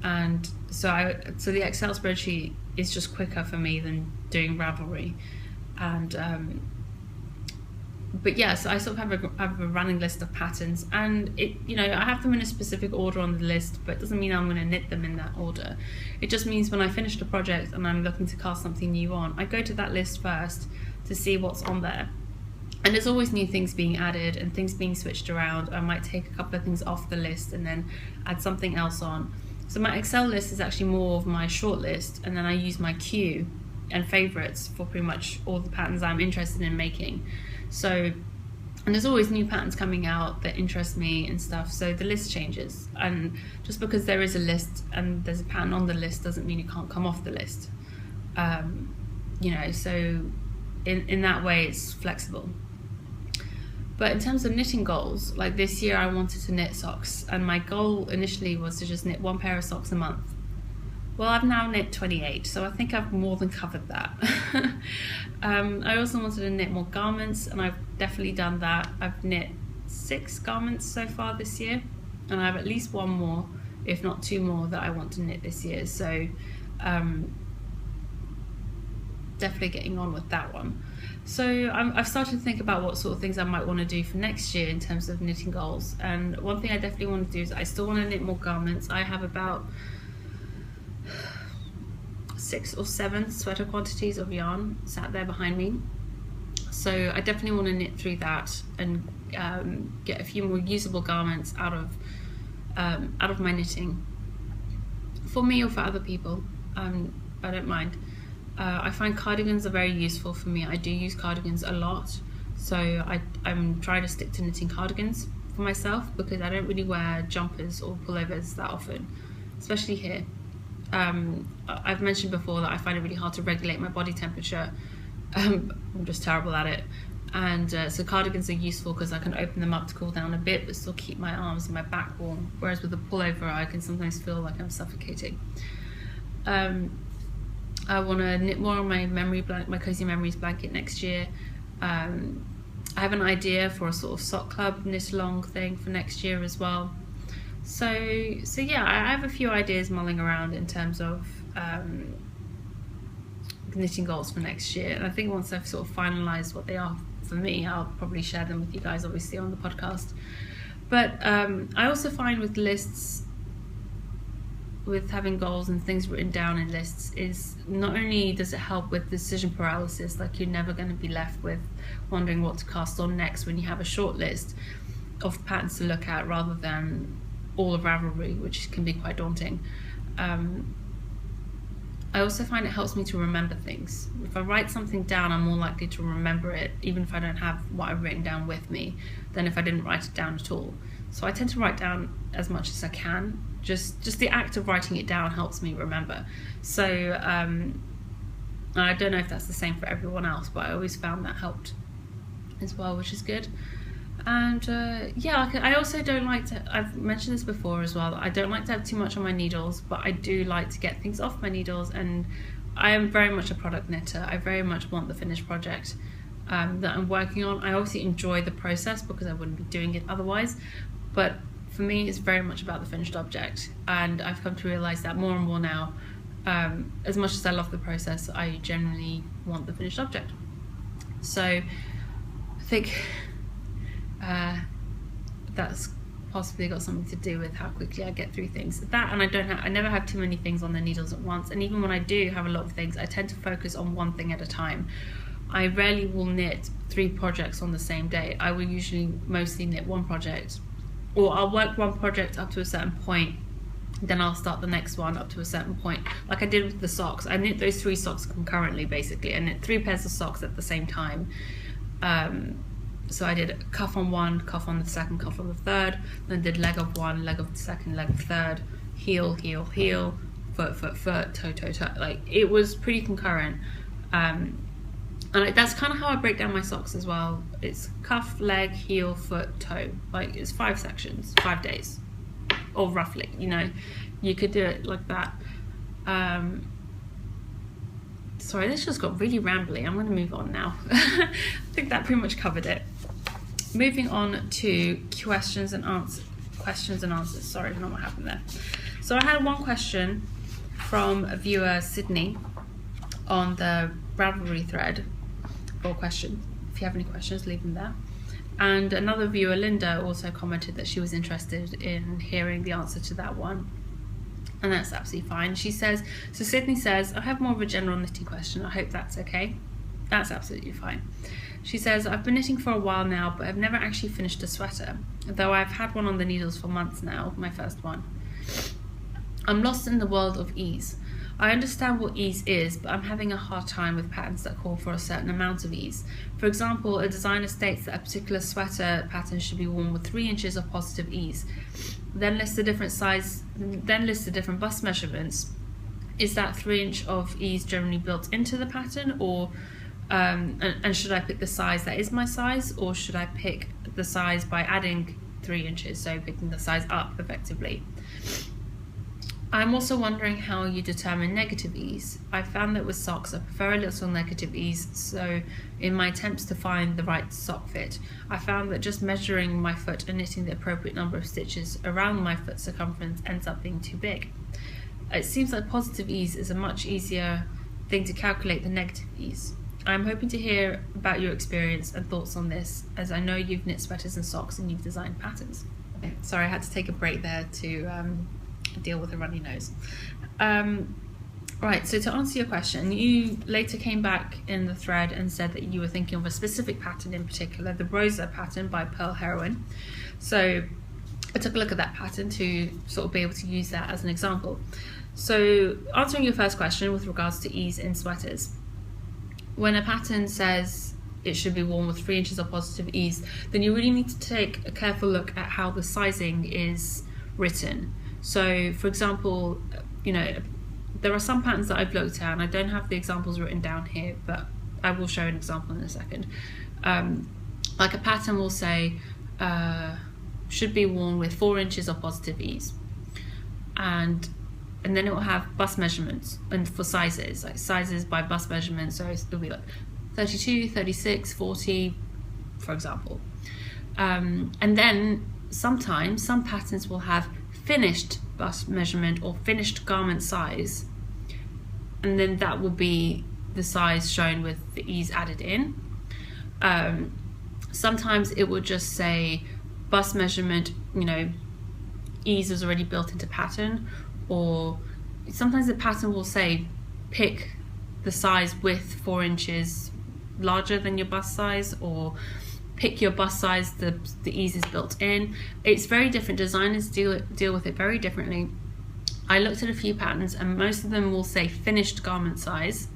[SPEAKER 1] And so the Excel spreadsheet is just quicker for me than doing Ravelry. And But yeah, so I sort of have a running list of patterns, and I have them in a specific order on the list, but it doesn't mean I'm going to knit them in that order. It just means when I finish a project and I'm looking to cast something new on, I go to that list first to see what's on there. And there's always new things being added and things being switched around. I might take a couple of things off the list and then add something else on. So my Excel list is actually more of my short list, and then I use my queue and favorites for pretty much all the patterns I'm interested in making. So, and there's always new patterns coming out that interest me and stuff, so the list changes. And just because there is a list and there's a pattern on the list doesn't mean it can't come off the list. So in that way it's flexible. But in terms of knitting goals, like this year I wanted to knit socks, and my goal initially was to just knit one pair of socks a month. Well, I've now knit 28, so I think I've more than covered that. I also wanted to knit more garments, and I've definitely done that. I've knit 6 garments so far this year, and I have at least 1 more, if not 2 more, that I want to knit this year. So definitely getting on with that one. So I've started to think about what sort of things I might want to do for next year in terms of knitting goals. And one thing I definitely want to do is I still want to knit more garments. I have about 6 or 7 sweater quantities of yarn sat there behind me, so I definitely want to knit through that and get a few more usable garments out of my knitting, for me or for other people. I don't mind. I find cardigans are very useful for me. I do use cardigans a lot, so I'm trying to stick to knitting cardigans for myself, because I don't really wear jumpers or pullovers that often, especially here. I've mentioned before that I find it really hard to regulate my body temperature. I'm just terrible at it, and so cardigans are useful because I can open them up to cool down a bit but still keep my arms and my back warm, whereas with a pullover I can sometimes feel like I'm suffocating. I want to knit more on my Cozy Memories blanket next year. I have an idea for a sort of sock club knit along thing for next year as well. So yeah, I have a few ideas mulling around in terms of knitting goals for next year, and I think once I've sort of finalised what they are for me, I'll probably share them with you guys, obviously, on the podcast. But I also find with lists, with having goals and things written down in lists, is not only does it help with decision paralysis, like you're never going to be left with wondering what to cast on next when you have a short list of patterns to look at rather than all of Ravelry, which can be quite daunting. I also find it helps me to remember things. If I write something down, I'm more likely to remember it, even if I don't have what I've written down with me, than if I didn't write it down at all. So I tend to write down as much as I can. Just the act of writing it down helps me remember. So I don't know if that's the same for everyone else, but I always found that helped as well, which is good. And yeah, I also don't like to, I've mentioned this before as well, I don't like to have too much on my needles, but I do like to get things off my needles, and I am very much a product knitter. I very much want the finished project that I'm working on. I obviously enjoy the process because I wouldn't be doing it otherwise, but for me it's very much about the finished object, and I've come to realise that more and more now. As much as I love the process, I generally want the finished object. So I think that's possibly got something to do with how quickly I get through things. That, and I never have too many things on the needles at once, and even when I do have a lot of things, I tend to focus on one thing at a time. I rarely will knit 3 projects on the same day. I will usually mostly knit one project, or I'll work one project up to a certain point, then I'll start the next one up to a certain point, like I did with the socks. I knit those 3 socks concurrently, basically. I knit 3 pairs of socks at the same time. So I did cuff on one, cuff on the second, cuff on the third, then did leg of one, leg of the second, leg of third, heel, heel, heel, foot, foot, foot, toe, toe, toe. Like, it was pretty concurrent. And that's kind of how I break down my socks as well. It's cuff, leg, heel, foot, toe. Like, it's 5 sections, 5 days, or roughly, you know. You could do it like that. Sorry, this just got really rambly. I'm going to move on now. I think that pretty much covered it. Moving on to questions and answers. Sorry, I don't know what happened there. So I had one question from a viewer, Sydney, on the Ravelry thread, or question. If you have any questions, leave them there. And another viewer, Linda, also commented that she was interested in hearing the answer to that one. And that's absolutely fine. She says, so Sydney says, I have more of a general knitting question. I hope that's okay. That's absolutely fine. She says, I've been knitting for a while now, but I've never actually finished a sweater, though I've had one on the needles for months now, my first one. I'm lost in the world of ease. I understand what ease is, but I'm having a hard time with patterns that call for a certain amount of ease. For example, a designer states that a particular sweater pattern should be worn with 3 inches of positive ease, then lists the different bust measurements. Is that 3 inch of ease generally built into the pattern, or and should I pick the size that is my size, or should I pick the size by adding 3 inches, so picking the size up effectively? I'm also wondering how you determine negative ease. I found that with socks I prefer a little negative ease, so in my attempts to find the right sock fit, I found that just measuring my foot and knitting the appropriate number of stitches around my foot circumference ends up being too big. It seems like positive ease is a much easier thing to calculate than negative ease. I'm hoping to hear about your experience and thoughts on this, as I know you've knit sweaters and socks and you've designed patterns. Okay, sorry, I had to take a break there to deal with a runny nose. Right, so to answer your question, you later came back in the thread and said that you were thinking of a specific pattern in particular, the Rosa pattern by Pearl Heroine. So I took a look at that pattern to sort of be able to use that as an example. So answering your first question with regards to ease in sweaters, when a pattern says it should be worn with 3 inches of positive ease, then you really need to take a careful look at how the sizing is written. So for example, there are some patterns that I've looked at, and I don't have the examples written down here, but I will show an example in a second. Like a pattern will say, should be worn with 4 inches of positive ease. And then it will have bust measurements, and for sizes, like sizes by bust measurement, so it'll be like 32, 36, 40, for example. And then sometimes some patterns will have finished bust measurement or finished garment size, and then that will be the size shown with the ease added in. Sometimes it will just say bust measurement, ease is already built into pattern, or sometimes the pattern will say pick the size with 4 inches larger than your bust size, or pick your bust size, the ease is built in. It's very different. Designers deal with it very differently. I looked at a few patterns and most of them will say finished garment size,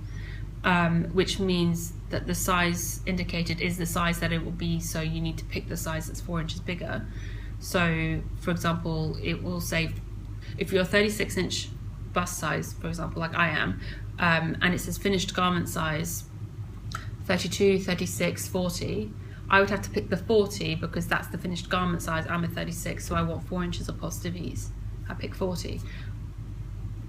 [SPEAKER 1] which means that the size indicated is the size that it will be, so you need to pick the size that's 4 inches bigger. So for example, it will say if you're 36 inch bust size, for example, like I am, and it says finished garment size 32, 36, 40, I would have to pick the 40 because that's the finished garment size. I'm a 36, so I want 4 inches of positive ease. I pick 40.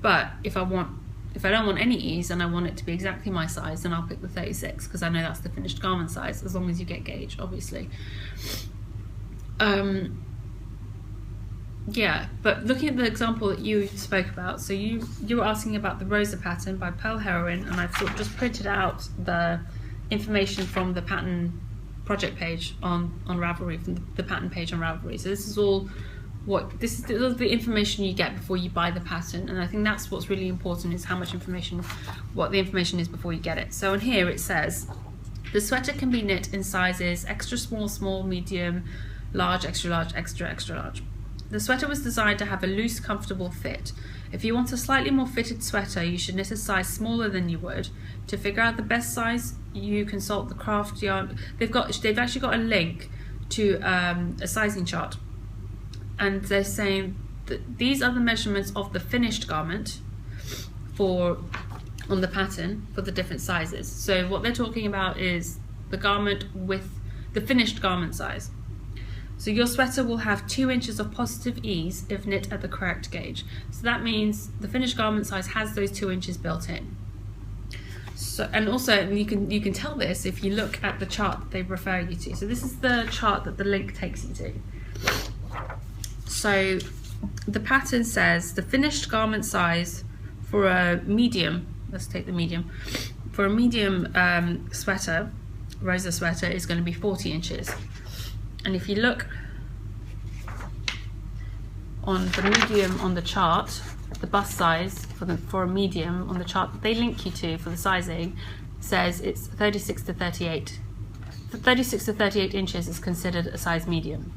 [SPEAKER 1] But if I don't want any ease and I want it to be exactly my size, then I'll pick the 36 because I know that's the finished garment size, as long as you get gauge, obviously. Yeah, but looking at the example that you spoke about, so you were asking about the Rosa pattern by Pearl Heroine, and I've sort of just printed out the information from the pattern project page on Ravelry, from the pattern page on Ravelry. So this is all the information you get before you buy the pattern, and I think that's what's really important, is what the information is before you get it. So in here it says, the sweater can be knit in sizes extra small, small, medium, large, extra large, extra, extra large. The sweater was designed to have a loose, comfortable fit. If you want a slightly more fitted sweater, you should knit a size smaller than you would. To figure out the best size, you consult the craft yarn. They've actually got a link to a sizing chart, and they're saying that these are the measurements of the finished garment on the pattern for the different sizes. So what they're talking about is the garment with the finished garment size. So your sweater will have 2 inches of positive ease if knit at the correct gauge. So that means the finished garment size has those 2 inches built in. So, and also you can tell this if you look at the chart that they refer you to. So this is the chart that the link takes you to. So the pattern says the finished garment size for a medium, let's take the medium, for a medium sweater Rosa sweater is going to be 40 inches. And if you look on the medium on the chart, the bust size for a medium on the chart that they link you to for the sizing says it's 36 to 38. 36 to 38 inches is considered a size medium.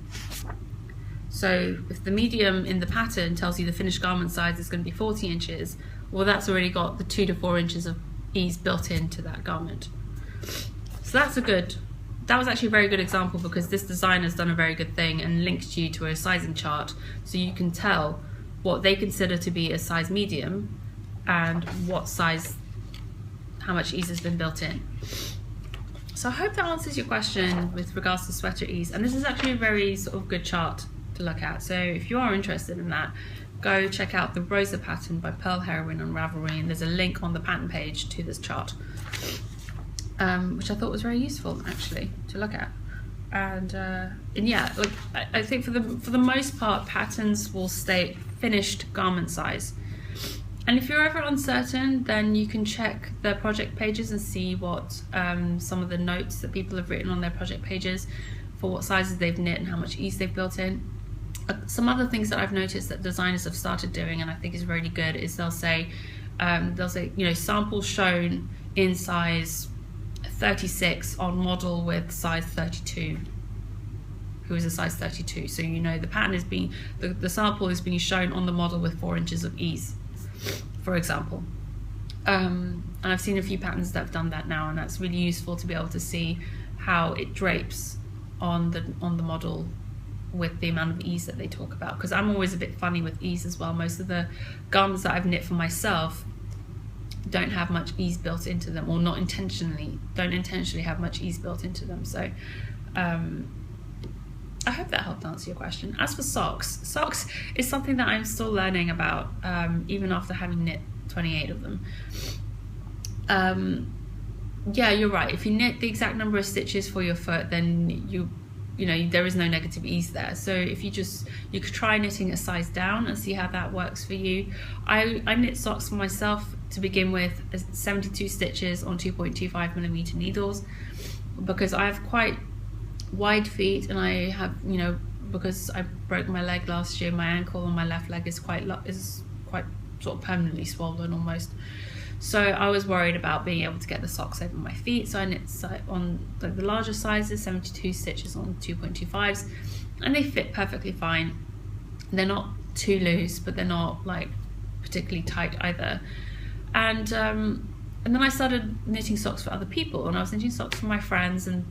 [SPEAKER 1] So if the medium in the pattern tells you the finished garment size is going to be 40 inches, well, that's already got the 2 to 4 inches of ease built into that garment. So that was actually a very good example, because this designer's done a very good thing and linked you to a sizing chart, so you can tell what they consider to be a size medium and how much ease has been built in. So I hope that answers your question with regards to sweater ease. And this is actually a very sort of good chart to look at. So if you are interested in that, go check out the Rosa pattern by Pearl Heroine on Ravelry, and there's a link on the pattern page to this chart, which I thought was very useful actually to look at. And yeah, like I think for the most part, patterns will state finished garment size. And if you're ever uncertain, then you can check their project pages and see what some of the notes that people have written on their project pages for what sizes they've knit and how much ease they've built in. Some other things that I've noticed that designers have started doing, and I think is really good, is they'll say, you know, samples shown in size 36 on model with size 32, who is a size 32. So you know the pattern is being, the sample is being shown on the model with 4 inches of ease, for example. And I've seen a few patterns that have done that now, and that's really useful to be able to see how it drapes on the model with the amount of ease that they talk about, because I'm always a bit funny with ease as well. Most of the garments that I've knit for myself don't have much ease built into them, or don't intentionally have much ease built into them. So I hope that helped answer your question. As for socks is something that I'm still learning about, even after having knit 28 of them. Yeah, you're right. If you knit the exact number of stitches for your foot, then you know there is no negative ease there. So if you could try knitting a size down and see how that works for you. I knit socks for myself to begin with 72 stitches on 2.25mm needles, because I have quite wide feet, and I have, you know, because I broke my leg last year, my ankle on my left leg is quite sort of permanently swollen almost. So I was worried about being able to get the socks over my feet, so I knit on the larger sizes, 72 stitches on 2.25s, and they fit perfectly fine. They're not too loose, but they're not like particularly tight either. And then I started knitting socks for other people, and I was knitting socks for my friends, and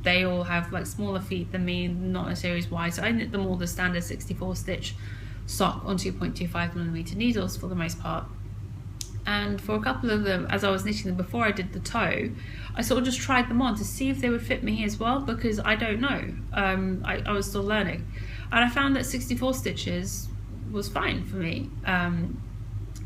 [SPEAKER 1] they all have like smaller feet than me, not necessarily as wide, so I knit them all the standard 64 stitch sock on 2.25mm needles for the most part. And for a couple of them, as I was knitting them before I did the toe, I sort of just tried them on to see if they would fit me as well, because I don't know. I was still learning, and I found that 64 stitches was fine for me.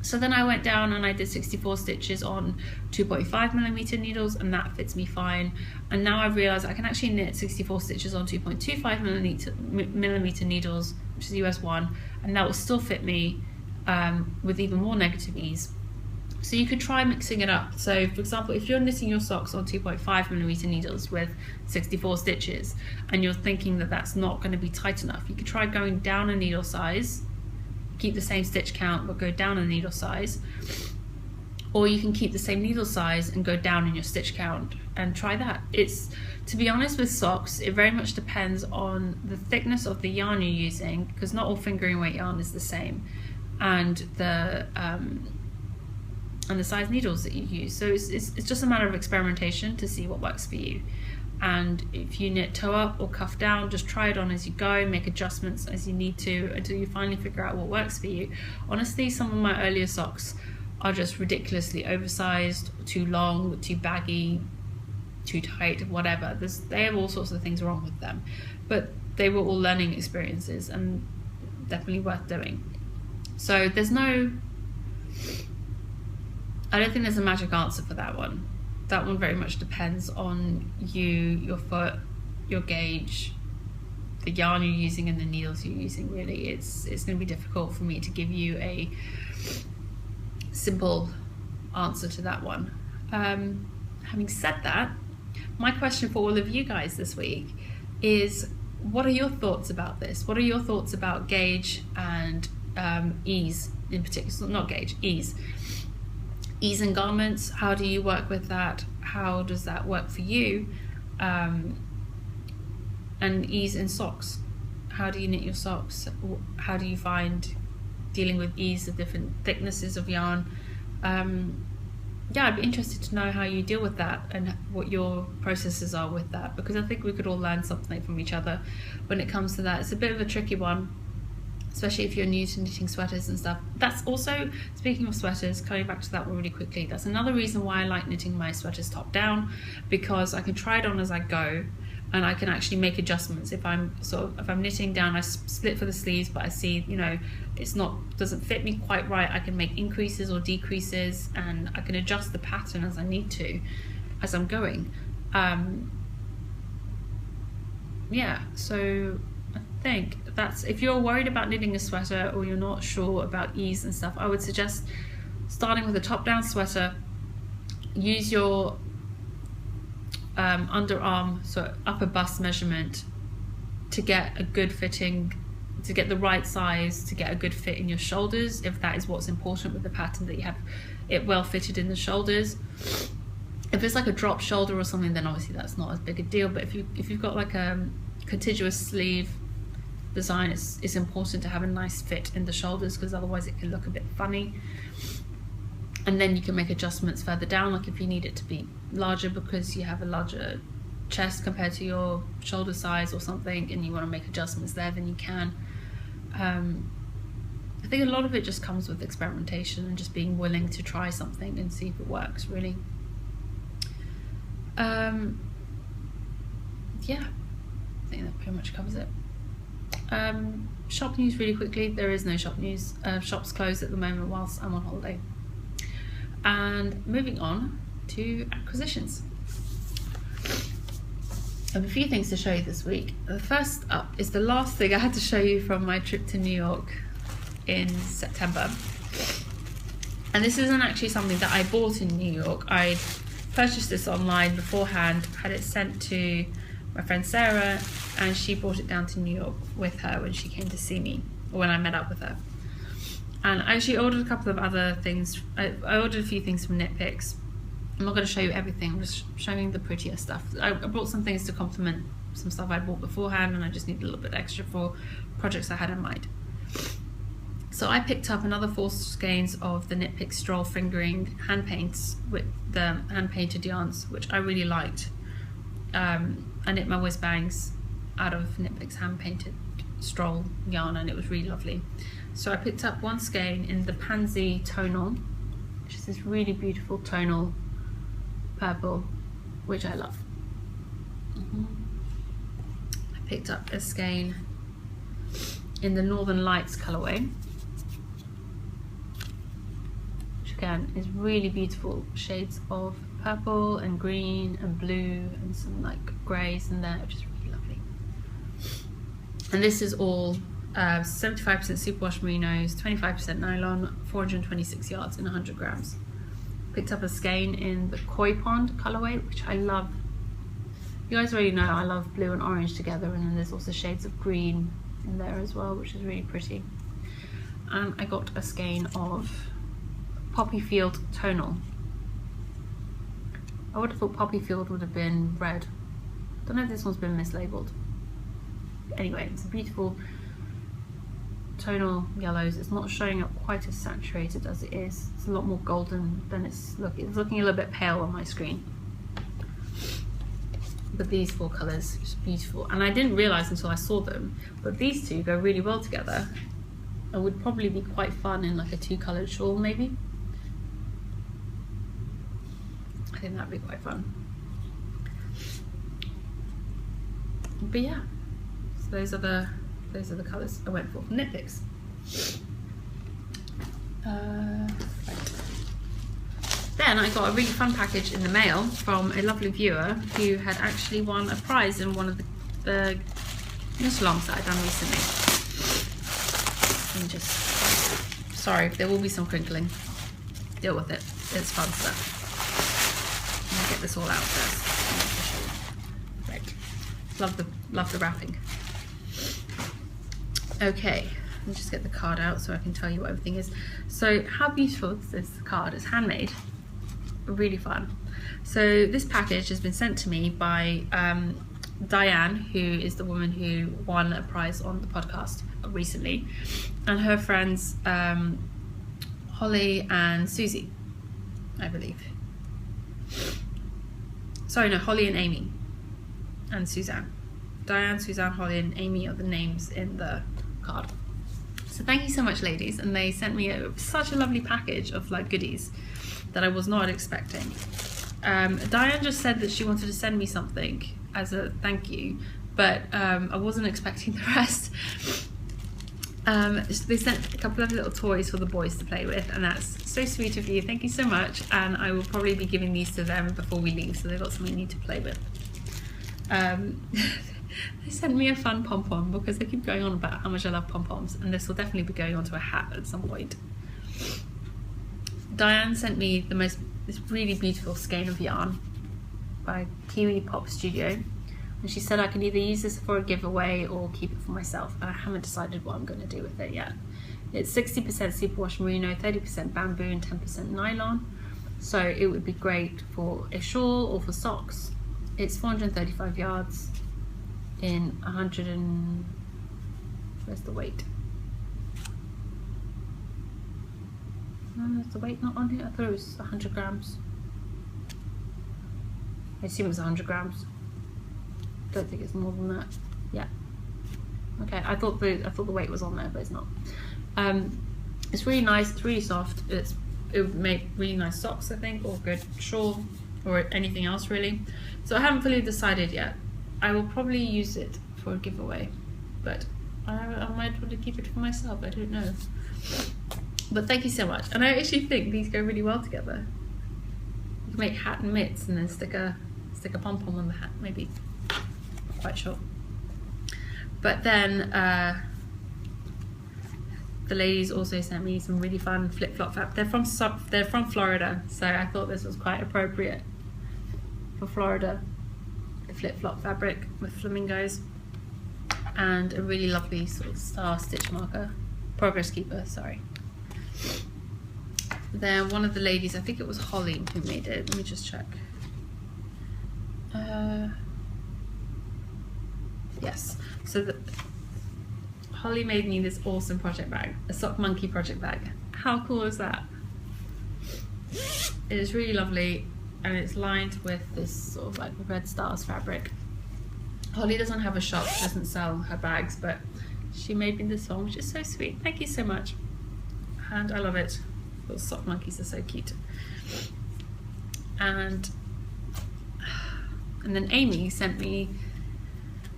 [SPEAKER 1] So then I went down and I did 64 stitches on 2.5mm needles, and that fits me fine. And now I've realised I can actually knit 64 stitches on 2.25mm needles, which is US 1, and that will still fit me with even more negative ease. So you could try mixing it up. So for example, if you're knitting your socks on 2.5mm needles with 64 stitches, and you're thinking that that's not going to be tight enough, you could try going down a needle size, keep the same stitch count but go down a needle size, or you can keep the same needle size and go down in your stitch count and try that. It's, to be honest, with socks, it very much depends on the thickness of the yarn you're using, because not all fingering weight yarn is the same, and the size needles that you use. So it's just a matter of experimentation to see what works for you. And if you knit toe up or cuff down, just try it on as you go, make adjustments as you need to until you finally figure out what works for you. Honestly, some of my earlier socks are just ridiculously oversized, too long, too baggy, too tight, whatever. They have all sorts of things wrong with them, but they were all learning experiences and definitely worth doing. So I don't think there's a magic answer for that one. That one very much depends on you, your foot, your gauge, the yarn you're using and the needles you're using, really. It's going to be difficult for me to give you a simple answer to that one. Having said that, my question for all of you guys this week is, what are your thoughts about this? What are your thoughts about gauge and ease in particular? Not gauge, ease. Ease in garments, how do you work with that? How does that work for you? And ease in socks. How do you knit your socks? How do you find dealing with ease of different thicknesses of yarn? I'd be interested to know how you deal with that and what your processes are with that, because I think we could all learn something from each other when it comes to that. It's a bit of a tricky one, especially if you're new to knitting sweaters and stuff. That's also, speaking of sweaters, coming back to that one really quickly, that's another reason why I like knitting my sweaters top down, because I can try it on as I go and I can actually make adjustments. If I'm knitting down, I split for the sleeves, but I see, doesn't fit me quite right, I can make increases or decreases, and I can adjust the pattern as I need to as I'm going. So I think that's, if you're worried about knitting a sweater or you're not sure about ease and stuff, I would suggest starting with a top-down sweater. Use your underarm, so upper bust measurement, to get a good fitting, to get the right size, to get a good fit in your shoulders, if that is what's important with the pattern, that you have it well fitted in the shoulders. If it's like a drop shoulder or something, then obviously that's not as big a deal, but if you've got like a contiguous sleeve design, it's important to have a nice fit in the shoulders, because otherwise it can look a bit funny. And then you can make adjustments further down, like if you need it to be larger because you have a larger chest compared to your shoulder size or something, and you want to make adjustments there, then you can. I think a lot of it just comes with experimentation and just being willing to try something and see if it works, really. I think that pretty much covers it. Shop news really quickly. There is no shop news. Shop's closed at the moment whilst I'm on holiday. And moving on to acquisitions. I have a few things to show you this week. The first up is the last thing I had to show you from my trip to New York in September. And this isn't actually something that I bought in New York. I purchased this online beforehand, had it sent to my friend Sarah, and she brought it down to New York with her when she came to see me, or when I met up with her. And I actually ordered a couple of other things. I ordered a few things from Knit Picks. I'm not going to show you everything, I'm just showing the prettier stuff. I brought some things to complement some stuff I'd bought beforehand, and I just needed a little bit extra for projects I had in mind. So I picked up another 4 skeins of the Knit Picks Stroll Fingering hand paints with the hand painted yarns, which I really liked. I knit my whiz bangs out of Knit Picks hand painted Stroll yarn, and it was really lovely. So I picked up 1 skein in the Pansy Tonal, which is this really beautiful tonal purple, which I love. I picked up a skein in the Northern Lights colourway, which again is really beautiful shades of purple and green and blue and some like greys in there, which is really lovely. And this is all 75% superwash merinos, 25% nylon, 426 yards and 100 grams. Picked up a skein in the Koi Pond colourway, which I love. You guys already know I love blue and orange together, and then there's also shades of green in there as well, which is really pretty. And I got a skein of Poppy Field Tonal. I would have thought Poppy Field would have been red. Don't know if this one's been mislabeled. Anyway, it's a beautiful tonal yellows. It's not showing up quite as saturated as it is. It's a lot more golden than it's looking. It's looking a little bit pale on my screen. But these 4 colours, just beautiful. And I didn't realise until I saw them, but these 2 go really well together and would probably be quite fun in like a 2-coloured shawl maybe. I think that'd be quite fun. But yeah, so those are the colours I went for from Knit Picks. Then I got a really fun package in the mail from a lovely viewer who had actually won a prize in one of the knit-alongs that I'd done recently. And just, sorry, there will be some crinkling. Deal with it. It's fun stuff. I'm gonna get this all out first. love the wrapping. Okay, let me just get the card out so I can tell you what everything is. So how beautiful is this card? It's handmade, really fun. So this package has been sent to me by Diane, who is the woman who won a prize on the podcast recently, and her friends Holly and Susie, I believe. Sorry, no, Holly and Amy and Suzanne. Diane, Suzanne, Holly and Amy are the names in the card. So thank you so much, ladies, and they sent me such a lovely package of like goodies that I was not expecting. Diane just said that she wanted to send me something as a thank you, but I wasn't expecting the rest. They sent a couple of little toys for the boys to play with, and that's so sweet of you. Thank you so much, and I will probably be giving these to them before we leave, so they've got something new to play with. They sent me a fun pom-pom because they keep going on about how much I love pom-poms, and this will definitely be going onto a hat at some point. Diane sent me this really beautiful skein of yarn by Kiwi Pop Studio, and she said I can either use this for a giveaway or keep it for myself, and I haven't decided what I'm going to do with it yet. It's 60% superwash merino, 30% bamboo and 10% nylon, so it would be great for a shawl or for socks. It's 435 yards in 100 and... where's the weight? No, is the weight not on here? I thought it was 100 grams. I assume it's 100 grams. Don't think it's more than that. Yeah. Okay, I thought the weight was on there, but it's not. It's really nice. It's really soft. It would make really nice socks, I think, or good shawl, or anything else really. So I haven't fully decided yet. I will probably use it for a giveaway, but I might want to keep it for myself. I don't know. But thank you so much. And I actually think these go really well together. You can make hat and mitts, and then stick a pom-pom on the hat, maybe. Not quite sure. But then the ladies also sent me some really fun flip-flop fabric. They're from Florida, so I thought this was quite appropriate for Florida. The flip-flop fabric with flamingos and a really lovely sort of star stitch marker, progress keeper. Sorry. Then one of the ladies, I think it was Holly who made it. Let me just check. Yes. So Holly made me this awesome project bag, a sock monkey project bag. How cool is that? It is really lovely, and it's lined with this sort of like red stars fabric. Holly doesn't have a shop, she doesn't sell her bags, but she made me this one, which is so sweet. Thank you so much. And I love it. Those sock monkeys are so cute. And then Amy sent me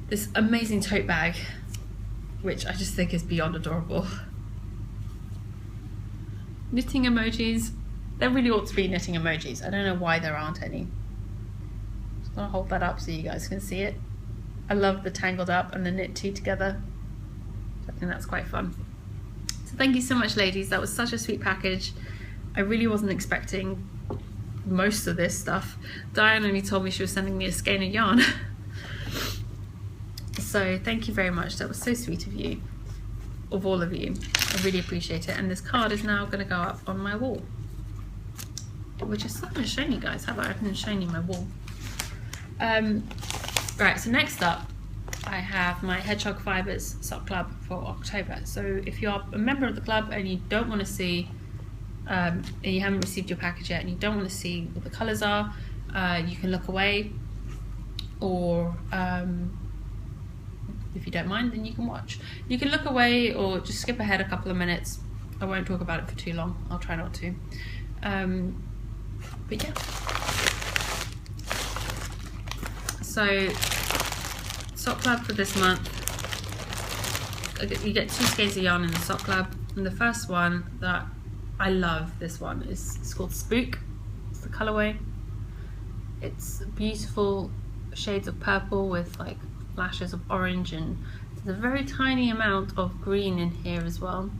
[SPEAKER 1] this amazing tote bag, which I just think is beyond adorable. Knitting emojis. There really ought to be knitting emojis. I don't know why there aren't any. Just gonna hold that up so you guys can see it. I love the tangled up and the knit two together. I think that's quite fun. So thank you so much, ladies. That was such a sweet package. I really wasn't expecting most of this stuff. Diane only told me she was sending me a skein of yarn. So thank you very much. That was so sweet of you, of all of you. I really appreciate it. And this card is now going to go up on my wall, which I still haven't shown you guys, have I? I haven't shown you my wall. Right, so next up, I have my Hedgehog Fibers sock club for October. So if you're a member of the club and you don't want to see, and you haven't received your package yet and you don't want to see what the colours are, you can look away, or if you don't mind, then you can watch. You can look away or just skip ahead a couple of minutes. I won't talk about it for too long. I'll try not to. But yeah. So, sock club for this month. You get 2 skeins of yarn in the sock club. And the first one that I love, this one, it's called Spook. It's the colourway. It's beautiful shades of purple with like flashes of orange, and there's a very tiny amount of green in here as well.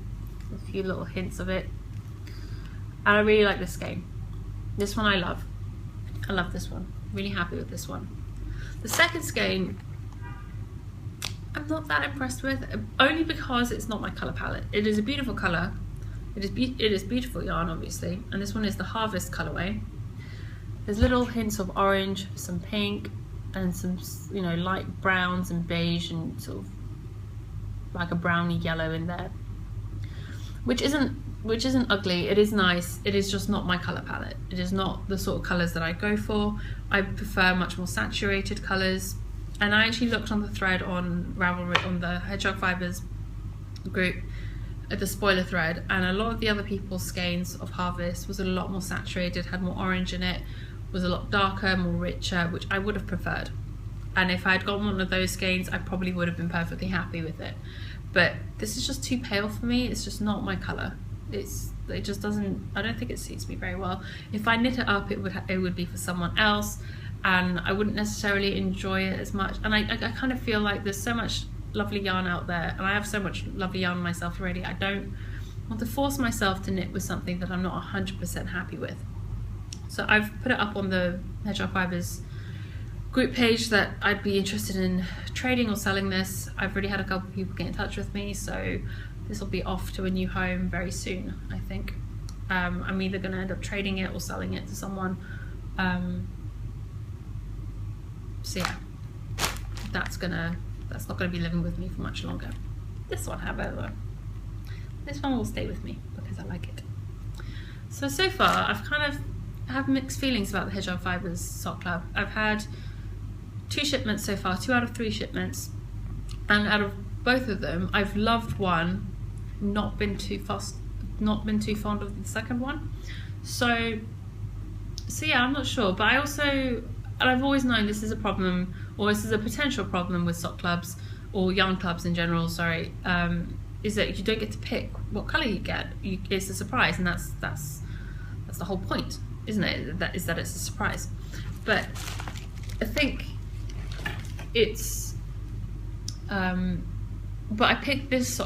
[SPEAKER 1] A few little hints of it. And I really like this skein. This one I love. I love this one. Really happy with this one. The second skein I'm not that impressed with, only because it's not my colour palette. It is a beautiful colour. It is beautiful yarn, obviously, and this one is the Harvest colourway. There's little hints of orange, some pink, and some, you know, light browns and beige and sort of like a browny yellow in there, which isn't ugly. It is nice. It is just not my colour palette. It is not the sort of colours that I go for. I prefer much more saturated colours. And I actually looked on the thread on Ravelry, on the Hedgehog Fibers group, at the spoiler thread, and a lot of the other people's skeins of Harvest was a lot more saturated, had more orange in it, was a lot darker, more richer, which I would have preferred. And if I had gotten one of those skeins, I probably would have been perfectly happy with it. But this is just too pale for me. It's just not my colour. It just doesn't, I don't think it suits me very well. If I knit it up, it would be for someone else, and I wouldn't necessarily enjoy it as much. And I kind of feel like there's so much lovely yarn out there, and I have so much lovely yarn myself already. I don't want to force myself to knit with something that I'm not 100% happy with. So I've put it up on the Hedgehog Fibers group page that I'd be interested in trading or selling this. I've already had a couple of people get in touch with me, so this will be off to a new home very soon, I think. I'm either going to end up trading it or selling it to someone. So yeah, that's not going to be living with me for much longer. This one, however, this one will stay with me because I like it. So far, I've kind of have mixed feelings about the Hedgehog Fibers sock club. I've had 2 shipments so far, 2 out of 3 shipments, and out of both of them, I've loved one, not been too fond of the second one. So yeah, I'm not sure, but I've always known this is a problem, or this is a potential problem with sock clubs or yarn clubs in general. Sorry, is that you don't get to pick what colour you get. It's a surprise, and that's the whole point, isn't it? That it's a surprise. But I think it's. But I picked this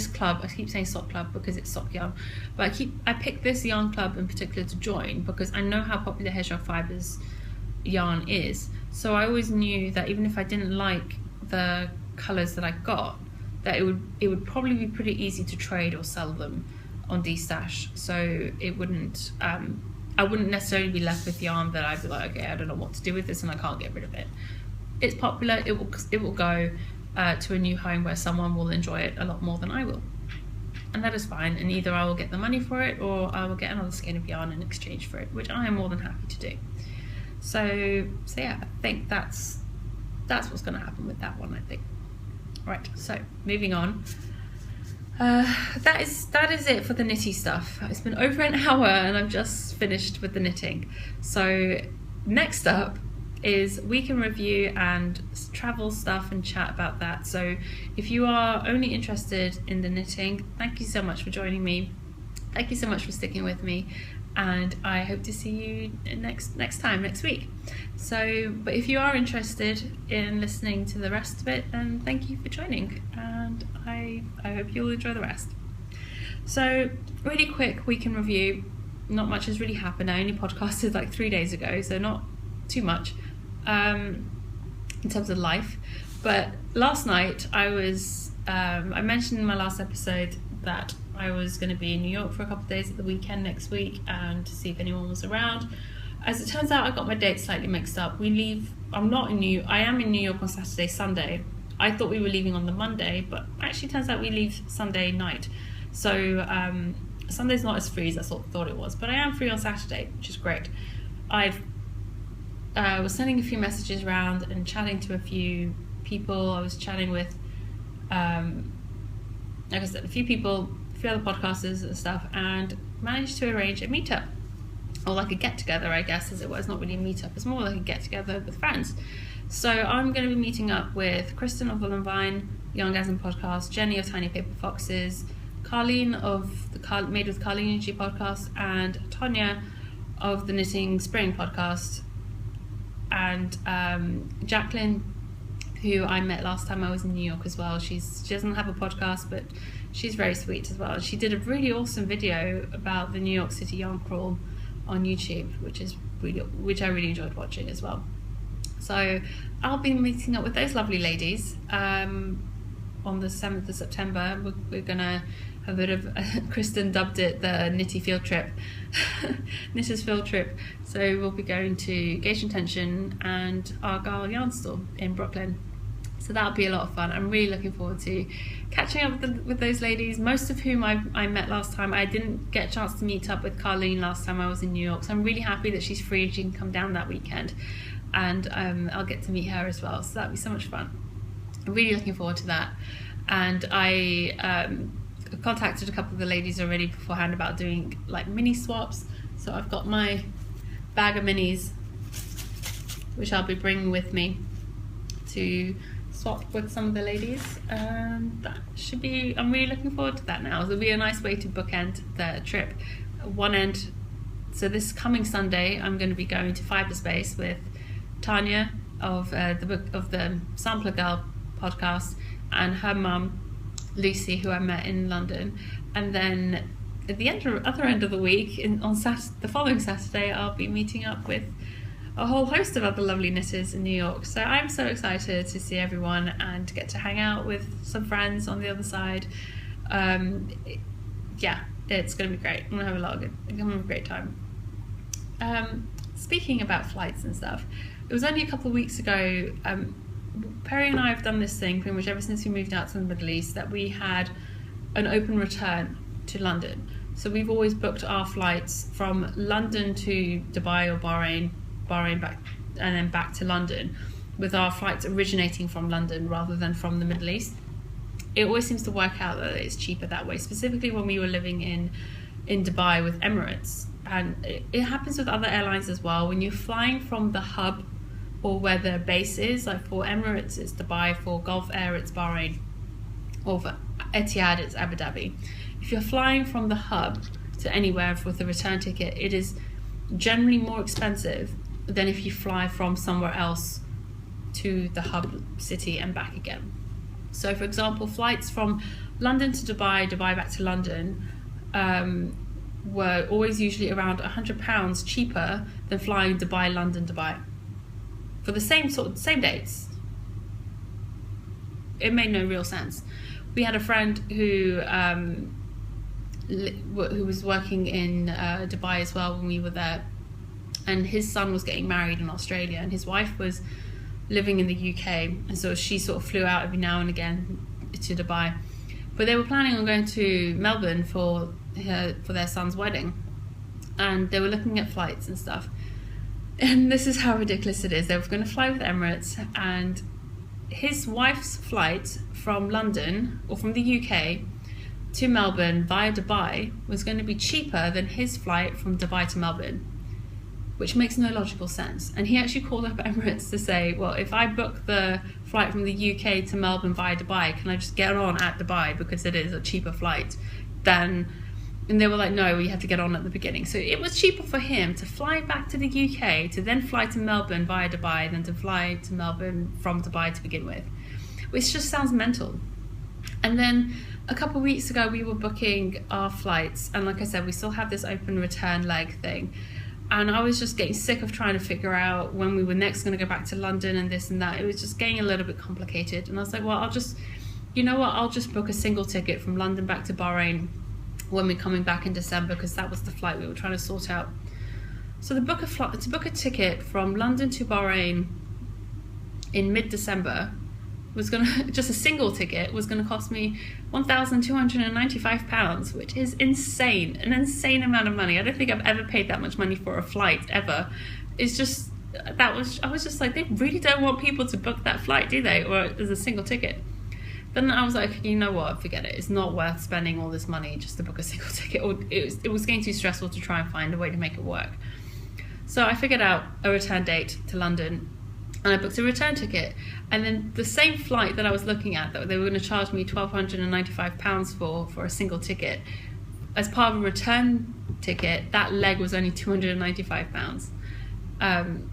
[SPEAKER 1] club. I keep saying sock club because it's sock yarn, but I picked this yarn club in particular to join because I know how popular Hedgehog Fibers yarn is. So I always knew that even if I didn't like the colours that I got, that it would probably be pretty easy to trade or sell them on Dstash. So it wouldn't I wouldn't necessarily be left with yarn that I'd be like, okay, I don't know what to do with this and I can't get rid of it. It's popular. It will go to a new home where someone will enjoy it a lot more than I will, and that is fine. And either I will get the money for it or I will get another skein of yarn in exchange for it, which I am more than happy to do. So yeah, I think that's what's going to happen with that one, I think. Right, so moving on. That is it for the knitty stuff. It's been over an hour and I've just finished with the knitting. So next up is week in review and travel stuff and chat about that. So if you are only interested in the knitting, thank you so much for joining me. Thank you so much for sticking with me, and I hope to see you next week. So, but if you are interested in listening to the rest of it, then thank you for joining, and I hope you'll enjoy the rest. So, really quick week in review. Not much has really happened. I only podcasted like 3 days ago, so not too much in terms of life. But last night I mentioned in my last episode that I was going to be in New York for a couple of days at the weekend next week and to see if anyone was around. As it turns out, I got my dates slightly mixed up. I am in New York on Saturday, Sunday. I thought we were leaving on the Monday, but actually turns out we leave Sunday night. So Sunday's not as free as I thought it was, but I am free on Saturday, which is great. I was sending a few messages around and chatting to a few people. I was chatting with, like I said, a few people, a few other podcasters and stuff, and managed to arrange a meetup, or like a get-together, I guess, as it was. Not really a meetup, it's more like a get-together with friends. So I'm going to be meeting up with Kristen of Wool and Vine, Yarngasm Podcast, Jenny of Tiny Paper Foxes, Carleen of the Made with Carleen Energy Podcast, and Tonya of the Knitting Spring Podcast, and Jacqueline, who I met last time I was in New York as well. She doesn't have a podcast, but she's very sweet as well. She did a really awesome video about the New York City yarn crawl on YouTube, which I really enjoyed watching as well. So I'll be meeting up with those lovely ladies. on the 7th of September. We're gonna have a bit of Kristen dubbed it the Knitty field trip, Knitters field trip. So we'll be going to Gauge and Tension and Argyle Yarn Store in Brooklyn. So that'll be a lot of fun. I'm really looking forward to catching up with those ladies, most of whom I met last time. I didn't get a chance to meet up with Carlene last time I was in New York, so I'm really happy that she's free and she can come down that weekend, and I'll get to meet her as well, so that'll be so much fun. I'm really looking forward to that. And I contacted a couple of the ladies already beforehand about doing like mini swaps, so I've got my bag of minis which I'll be bringing with me to swap with some of the ladies, and that should be, I'm really looking forward to that now. It'll be a nice way to bookend the trip. One end, so this coming Sunday I'm going to be going to Fiberspace with Tanya of the Sampler Girl podcast and her mum Lucy, who I met in London, and then at the other end of the week, the following Saturday, I'll be meeting up with a whole host of other lovely knitters in New York. So I'm so excited to see everyone and get to hang out with some friends on the other side. Yeah, it's going to be great. I'm going to have a great time. Speaking about flights and stuff, it was only a couple of weeks ago, Perry and I have done this thing pretty much ever since we moved out to the Middle East, that we had an open return to London. So we've always booked our flights from London to Dubai or Bahrain back, and then back to London, with our flights originating from London rather than from the Middle East. It always seems to work out that it's cheaper that way, specifically when we were living in Dubai with Emirates. And it happens with other airlines as well. When you're flying from the hub or where their base is, like for Emirates it's Dubai, for Gulf Air it's Bahrain, or for Etihad it's Abu Dhabi. If you're flying from the hub to anywhere with a return ticket, it is generally more expensive than if you fly from somewhere else to the hub city and back again. So for example, flights from London to Dubai, Dubai back to London, were always usually around £100 cheaper than flying Dubai, London, Dubai, for the same dates. It made no real sense. We had a friend who was working in Dubai as well when we were there, and his son was getting married in Australia, and his wife was living in the UK, and so she sort of flew out every now and again to Dubai. But they were planning on going to Melbourne for their son's wedding, and they were looking at flights and stuff. And this is how ridiculous it is. They were going to fly with Emirates, and his wife's flight from London or from the UK to Melbourne via Dubai was going to be cheaper than his flight from Dubai to Melbourne, which makes no logical sense. And he actually called up Emirates to say, well, if I book the flight from the UK to Melbourne via Dubai, can I just get on at Dubai because it is a cheaper flight than... And they were like, no, you have to get on at the beginning. So it was cheaper for him to fly back to the UK, to then fly to Melbourne via Dubai, than to fly to Melbourne from Dubai to begin with, which just sounds mental. And then a couple of weeks ago, we were booking our flights, and like I said, we still have this open return leg thing. And I was just getting sick of trying to figure out when we were next going to go back to London and this and that. It was just getting a little bit complicated. And I was like, well, I'll just book a single ticket from London back to Bahrain when we're coming back in December, because that was the flight we were trying to sort out. So to book a ticket from London to Bahrain in mid-December was just a single ticket was gonna cost me £1,295, which is insane, an insane amount of money. I don't think I've ever paid that much money for a flight ever. It's just, I was just like, they really don't want people to book that flight, do they? Or as a single ticket. Then I was like, you know what, forget it. It's not worth spending all this money just to book a single ticket. It was getting too stressful to try and find a way to make it work. So I figured out a return date to London, and I booked a return ticket. And then the same flight that I was looking at, that they were going to charge me £1,295 for a single ticket, as part of a return ticket, that leg was only £295.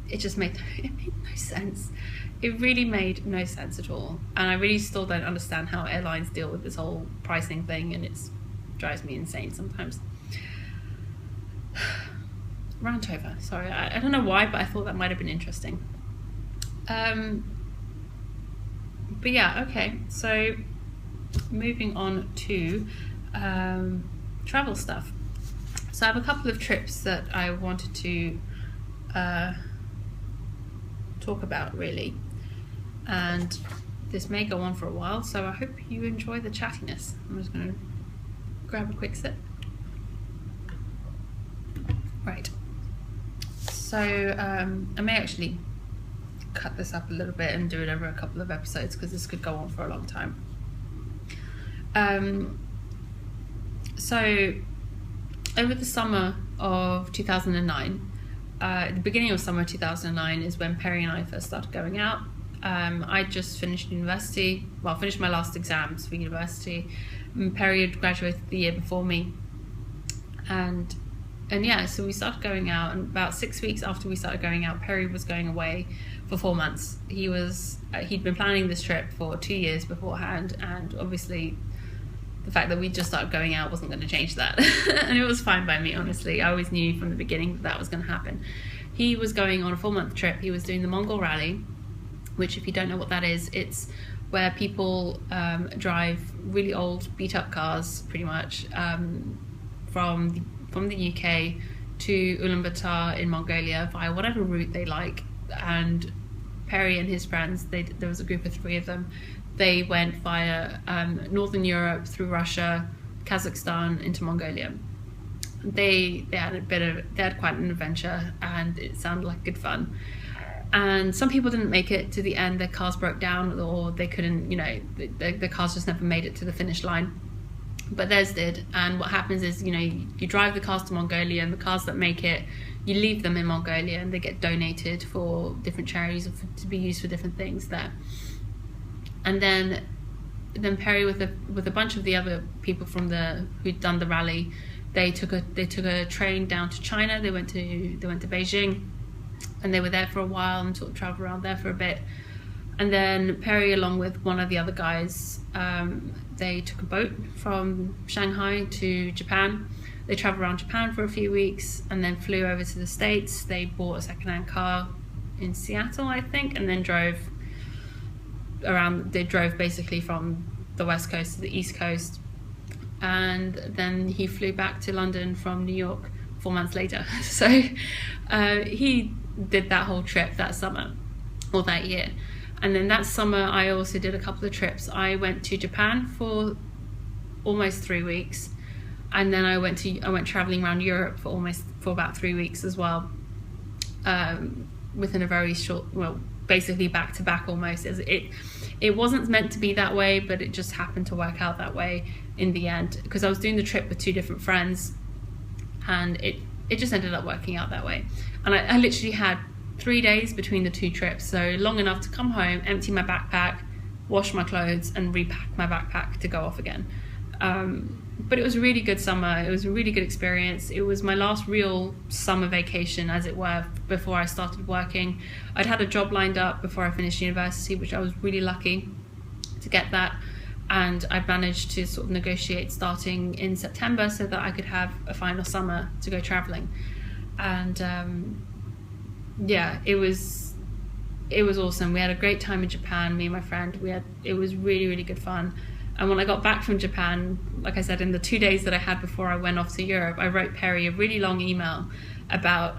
[SPEAKER 1] It made no sense. It really made no sense at all. And I really still don't understand how airlines deal with this whole pricing thing, and it drives me insane sometimes. Rant over, sorry. I don't know why, but I thought that might have been interesting. But yeah, okay. So moving on to travel stuff. So I have a couple of trips that I wanted to talk about, really, and this may go on for a while, so I hope you enjoy the chattiness. I'm just going to grab a quick sip. Right, so I may actually cut this up a little bit and do it over a couple of episodes, because this could go on for a long time. So over the summer of 2009, the beginning of summer 2009 is when Perry and I first started going out. I just finished university, finished my last exams for university. Perry had graduated the year before me, and yeah, so we started going out, and about 6 weeks after we started going out, Perry was going away for 4 months. He'd been planning this trip for 2 years beforehand, and obviously the fact that we just started going out wasn't going to change that. And it was fine by me, honestly. I always knew from the beginning that was going to happen. He was going on a 4-month trip. He was doing the Mongol Rally, which, if you don't know what that is, it's where people drive really old, beat-up cars, pretty much, from the UK to Ulaanbaatar in Mongolia via whatever route they like. And Perry and his friends, there was a group of 3 of them. They went via Northern Europe, through Russia, Kazakhstan, into Mongolia. They had quite an adventure, and it sounded like good fun. And some people didn't make it to the end. Their cars broke down, or they couldn't, the cars just never made it to the finish line. But theirs did. And what happens is, you drive the cars to Mongolia, and the cars that make it, you leave them in Mongolia, and they get donated for different charities, or to be used for different things there. And then Perry, with a bunch of the other people who'd done the rally, they took a train down to China. They went to Beijing, and they were there for a while and sort of traveled around there for a bit. And then Perry, along with one of the other guys, they took a boat from Shanghai to Japan. They traveled around Japan for a few weeks, and then flew over to the States. They bought a second-hand car in Seattle, I think, and then drove basically from the West Coast to the East Coast. And then he flew back to London from New York 4 months later. So he did that whole trip that summer, or that year. And then that summer I also did a couple of trips. I went to Japan for almost 3 weeks, and then I went traveling around Europe for about 3 weeks as well, within a very short, basically back to back almost. It wasn't meant to be that way, but it just happened to work out that way in the end, because I was doing the trip with 2 different friends, and it just ended up working out that way. And I literally had 3 days between the 2 trips, so long enough to come home, empty my backpack, wash my clothes, and repack my backpack to go off again. But it was a really good summer. It was a really good experience. It was my last real summer vacation, as it were, before I started working. I'd had a job lined up before I finished university, which I was really lucky to get that. And I managed to sort of negotiate starting in September so that I could have a final summer to go traveling. And it was awesome. We had a great time in Japan, me and my friend. It was really, really good fun. And when I got back from Japan, like I said, in the 2 days that I had before I went off to Europe, I wrote Perry a really long email about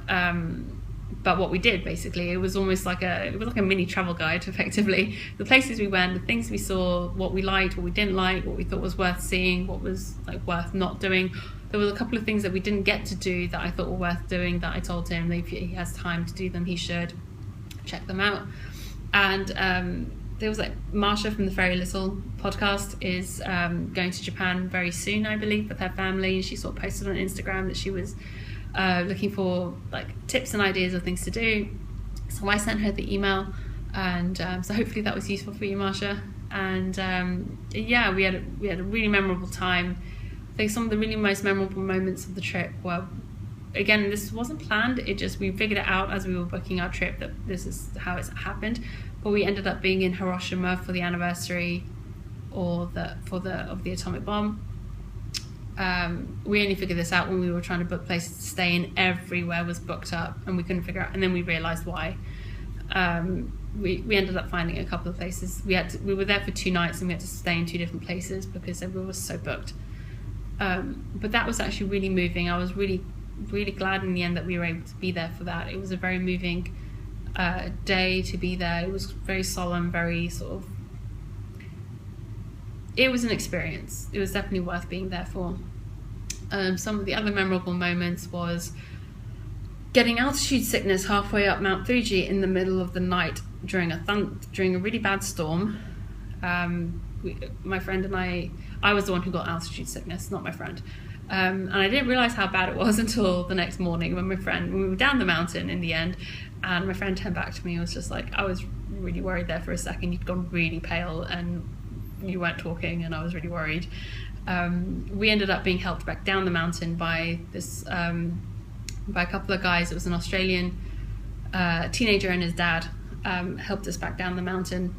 [SPEAKER 1] what we did. Basically, it was almost like a mini travel guide, effectively. The places we went, the things we saw, what we liked, what we didn't like, what we thought was worth seeing, what was worth not doing. There was a couple of things that we didn't get to do that I thought were worth doing, that I told him that if he has time to do them, he should check them out. And there was Marsha from the Very Little podcast is going to Japan very soon, I believe, with her family. She sort of posted on Instagram that she was looking for tips and ideas of things to do. So I sent her the email, and so hopefully that was useful for you, Marsha. And we had a really memorable time. I think some of the really most memorable moments of the trip were, again, this wasn't planned. We figured it out as we were booking our trip that this is how it's happened. But we ended up being in Hiroshima for the anniversary of the atomic bomb. We only figured this out when we were trying to book places to stay in. Everywhere was booked up, and we couldn't figure out. And then we realised why.
[SPEAKER 2] we ended up finding a couple of places. We were there for 2 nights and we had to stay in 2 different places because everyone was so booked. But that was actually really moving. I was really, really glad in the end that we were able to be there for that. It was a very moving day to be there. It was very solemn, very sort of... It was an experience. It was definitely worth being there for. Some of the other memorable moments was getting altitude sickness halfway up Mount Fuji in the middle of the night during a really bad storm. My friend and I was the one who got altitude sickness, not my friend. And I didn't realise how bad it was until the next morning when we were down the mountain in the end, and my friend turned back to me and was just like, I was really worried there for a second. You'd gone really pale and you weren't talking, and I was really worried. We ended up being helped back down the mountain by a couple of guys. It was an Australian teenager and his dad helped us back down the mountain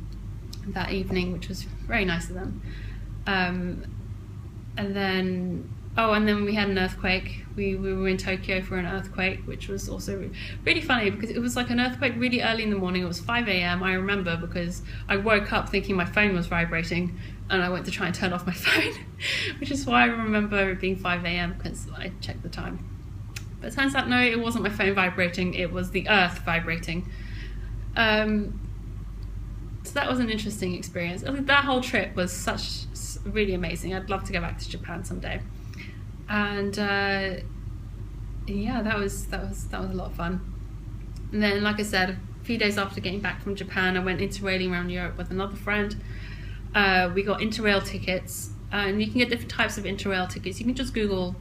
[SPEAKER 2] that evening, which was very nice of them. And then we had an earthquake. We were in Tokyo for an earthquake, which was also really funny because it was like an earthquake really early in the morning. It was 5 a.m. I remember because I woke up thinking my phone was vibrating and I went to try and turn off my phone, which is why I remember it being 5 a.m. because I checked the time. But it turns out, no, it wasn't my phone vibrating, it was the earth vibrating. So that was an interesting experience. I think that whole trip was really amazing. I'd love to go back to Japan someday. And that was a lot of fun. And then, like I said, a few days after getting back from Japan, I went interrailing around Europe with another friend. We got interrail tickets, and you can get different types of interrail tickets. You can just Google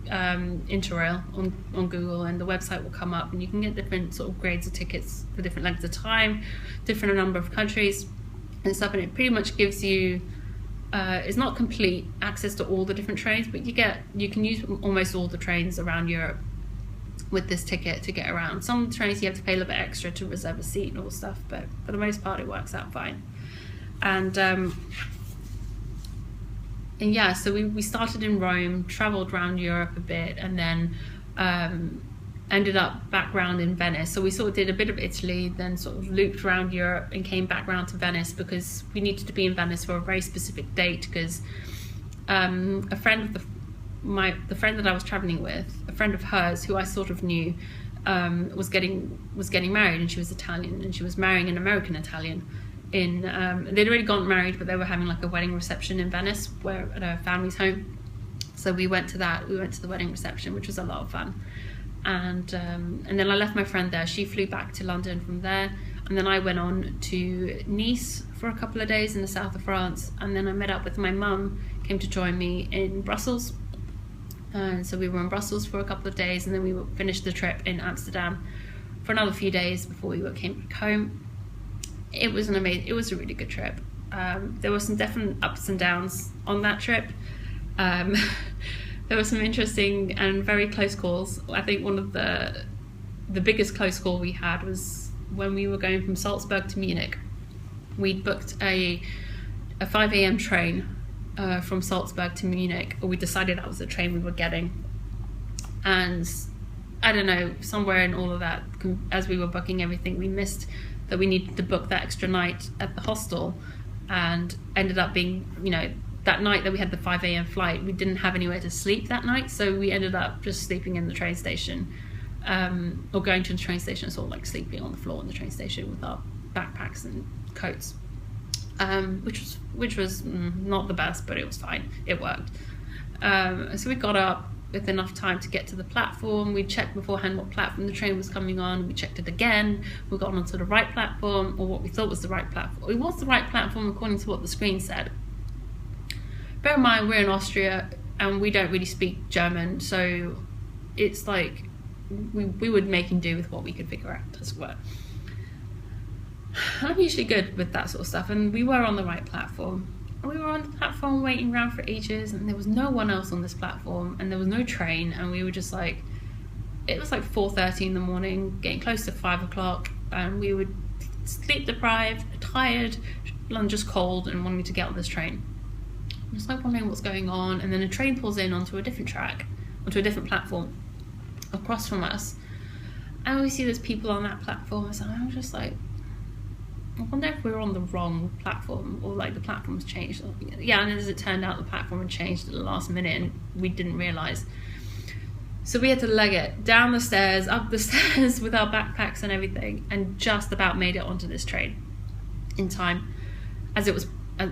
[SPEAKER 2] interrail on Google and the website will come up, and you can get different sort of grades of tickets for different lengths of time, different number of countries and stuff, and it pretty much gives you it's not complete access to all the different trains, but you can use almost all the trains around Europe with this ticket to get around. Some trains you have to pay a little bit extra to reserve a seat and all stuff, but for the most part it works out fine. And so we started in Rome, travelled around Europe a bit, and then ended up back round in Venice. So we sort of did a bit of Italy, then sort of looped around Europe and came back round to Venice because we needed to be in Venice for a very specific date, because a friend of the friend that I was travelling with, a friend of hers who I sort of knew, was getting married, and she was Italian, and she was marrying an American Italian. They'd already gotten married, but they were having like a wedding reception in Venice, at her family's home. So we went to that. We went to the wedding reception, which was a lot of fun. And then I left my friend there. She flew back to London from there, and then I went on to Nice for a couple of days in the south of France. And then I met up with my mum, came to join me in Brussels. And so we were in Brussels for a couple of days, and then we finished the trip in Amsterdam for another few days before we came back home. It was a really good trip. There were some definite ups and downs on that trip. There were some interesting and very close calls. I think one of the biggest close call we had was when we were going from Salzburg to Munich. We'd booked a 5 a.m. train from Salzburg to Munich, or we decided that was the train we were getting. And I don't know, somewhere in all of that, as we were booking everything, we missed that we needed to book that extra night at the hostel, and ended up being, that night that we had the 5 a.m. flight, we didn't have anywhere to sleep that night, so we ended up just sleeping in the train station, or going to the train station, sort of like sleeping on the floor in the train station with our backpacks and coats, which was not the best, but it was fine, it worked. So we got up with enough time to get to the platform. We checked beforehand what platform the train was coming on. We checked it again. We got onto the right platform, or what we thought was the right platform. It was the right platform according to what the screen said. Bear in mind, we're in Austria and we don't really speak German, so it's like we were making do with what we could figure out, as it were. I'm usually good with that sort of stuff, and we were on the right platform. We were on the platform waiting around for ages, and there was no one else on this platform, and there was no train, and we were just like, it was like 4:30 in the morning, getting close to 5 o'clock, and we were sleep deprived, tired, and just cold, and wanting to get on this train. I'm just like wondering what's going on, and then a train pulls in onto a different track, onto a different platform across from us, I always see there's people on that platform, so I'm just like, I wonder if we're on the wrong platform, or like the platform's changed. Yeah, and as it turned out, the platform had changed at the last minute and we didn't realise. So we had to leg it down the stairs, up the stairs with our backpacks and everything, and just about made it onto this train in time, as it was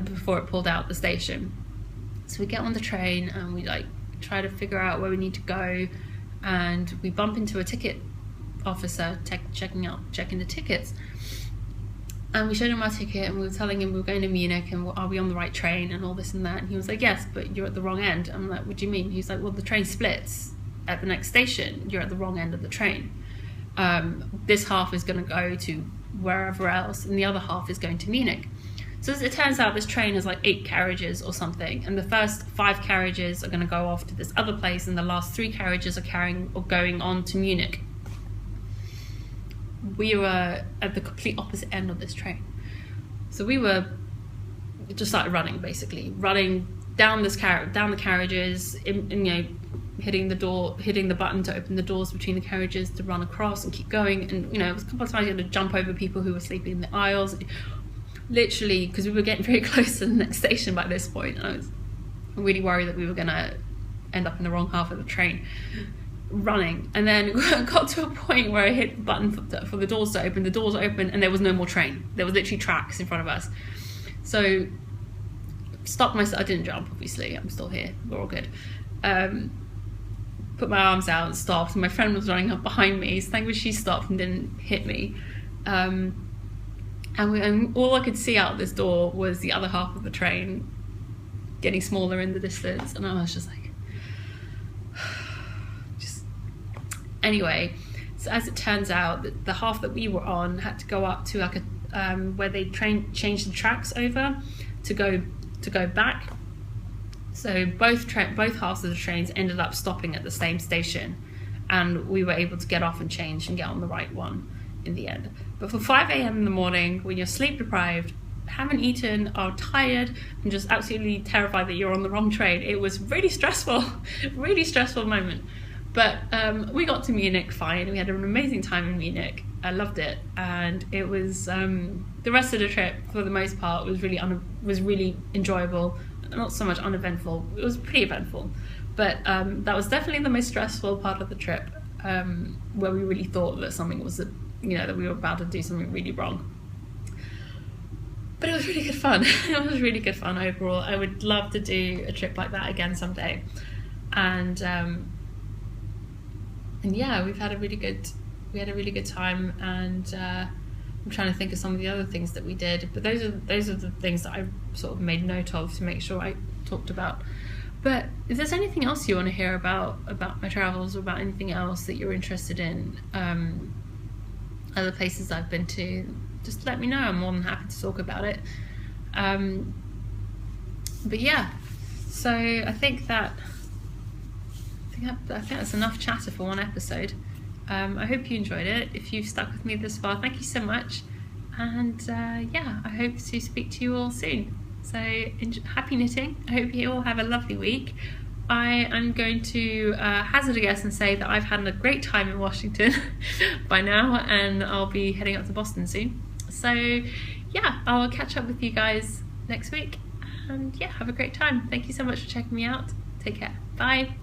[SPEAKER 2] before it pulled out the station. So we get on the train and we like try to figure out where we need to go, and we bump into a ticket officer checking the tickets. And we showed him our ticket and we were telling him we were going to Munich and are we on the right train and all this and that. And he was like, yes, but you're at the wrong end. I'm like, what do you mean? He's like, well, the train splits at the next station. You're at the wrong end of the train. This half is going to go to wherever else and the other half is going to Munich. So as it turns out, this train has like 8 carriages or something. And the first 5 carriages are going to go off to this other place and the last 3 carriages are going on to Munich. We were at the complete opposite end of this train. So we were just started running, basically. Running down down the carriages, hitting the button to open the doors between the carriages to run across and keep going. And, it was a couple of times you had to jump over people who were sleeping in the aisles. Literally, because we were getting very close to the next station by this point. I was really worried that we were going to end up in the wrong half of the train. Running, and then got to a point where I hit the button for the doors to open. The doors opened and there was no more train. There was literally tracks in front of us. So stopped myself. I didn't jump, obviously. I'm still here. We're all good. Put my arms out and stopped. And my friend was running up behind me. So thankfully she stopped and didn't hit me. And all I could see out this door was the other half of the train getting smaller in the distance. And I was just like, anyway, so as it turns out, the half that we were on had to go up to like a where they changed the tracks over to go back. So both halves of the trains ended up stopping at the same station, and we were able to get off and change and get on the right one in the end. But for 5 a.m. in the morning, when you're sleep deprived, haven't eaten, are tired, and just absolutely terrified that you're on the wrong train, it was really stressful, really stressful moment. But we got to Munich fine. We had an amazing time in Munich. I loved it, and it was the rest of the trip for the most part was really enjoyable. Not so much uneventful. It was pretty eventful, but that was definitely the most stressful part of the trip, where we really thought that something was that we were about to do something really wrong. But it was really good fun. It was really good fun overall. I would love to do a trip like that again someday, and yeah, we had a really good time, and I'm trying to think of some of the other things that we did, but those are the things that I sort of made note of to make sure I talked about. But if there's anything else you want to hear about my travels, or about anything else that you're interested in, other places I've been to, just let me know. I'm more than happy to talk about it. But yeah, so I think that's enough chatter for one episode. I hope you enjoyed it. If you've stuck with me this far, thank you so much. And yeah, I hope to speak to you all soon. So happy knitting. I hope you all have a lovely week. I am going to hazard a guess and say that I've had a great time in Washington by now, and I'll be heading up to Boston soon. So yeah, I'll catch up with you guys next week, and yeah, have a great time. Thank you so much for checking me out. Take care. Bye.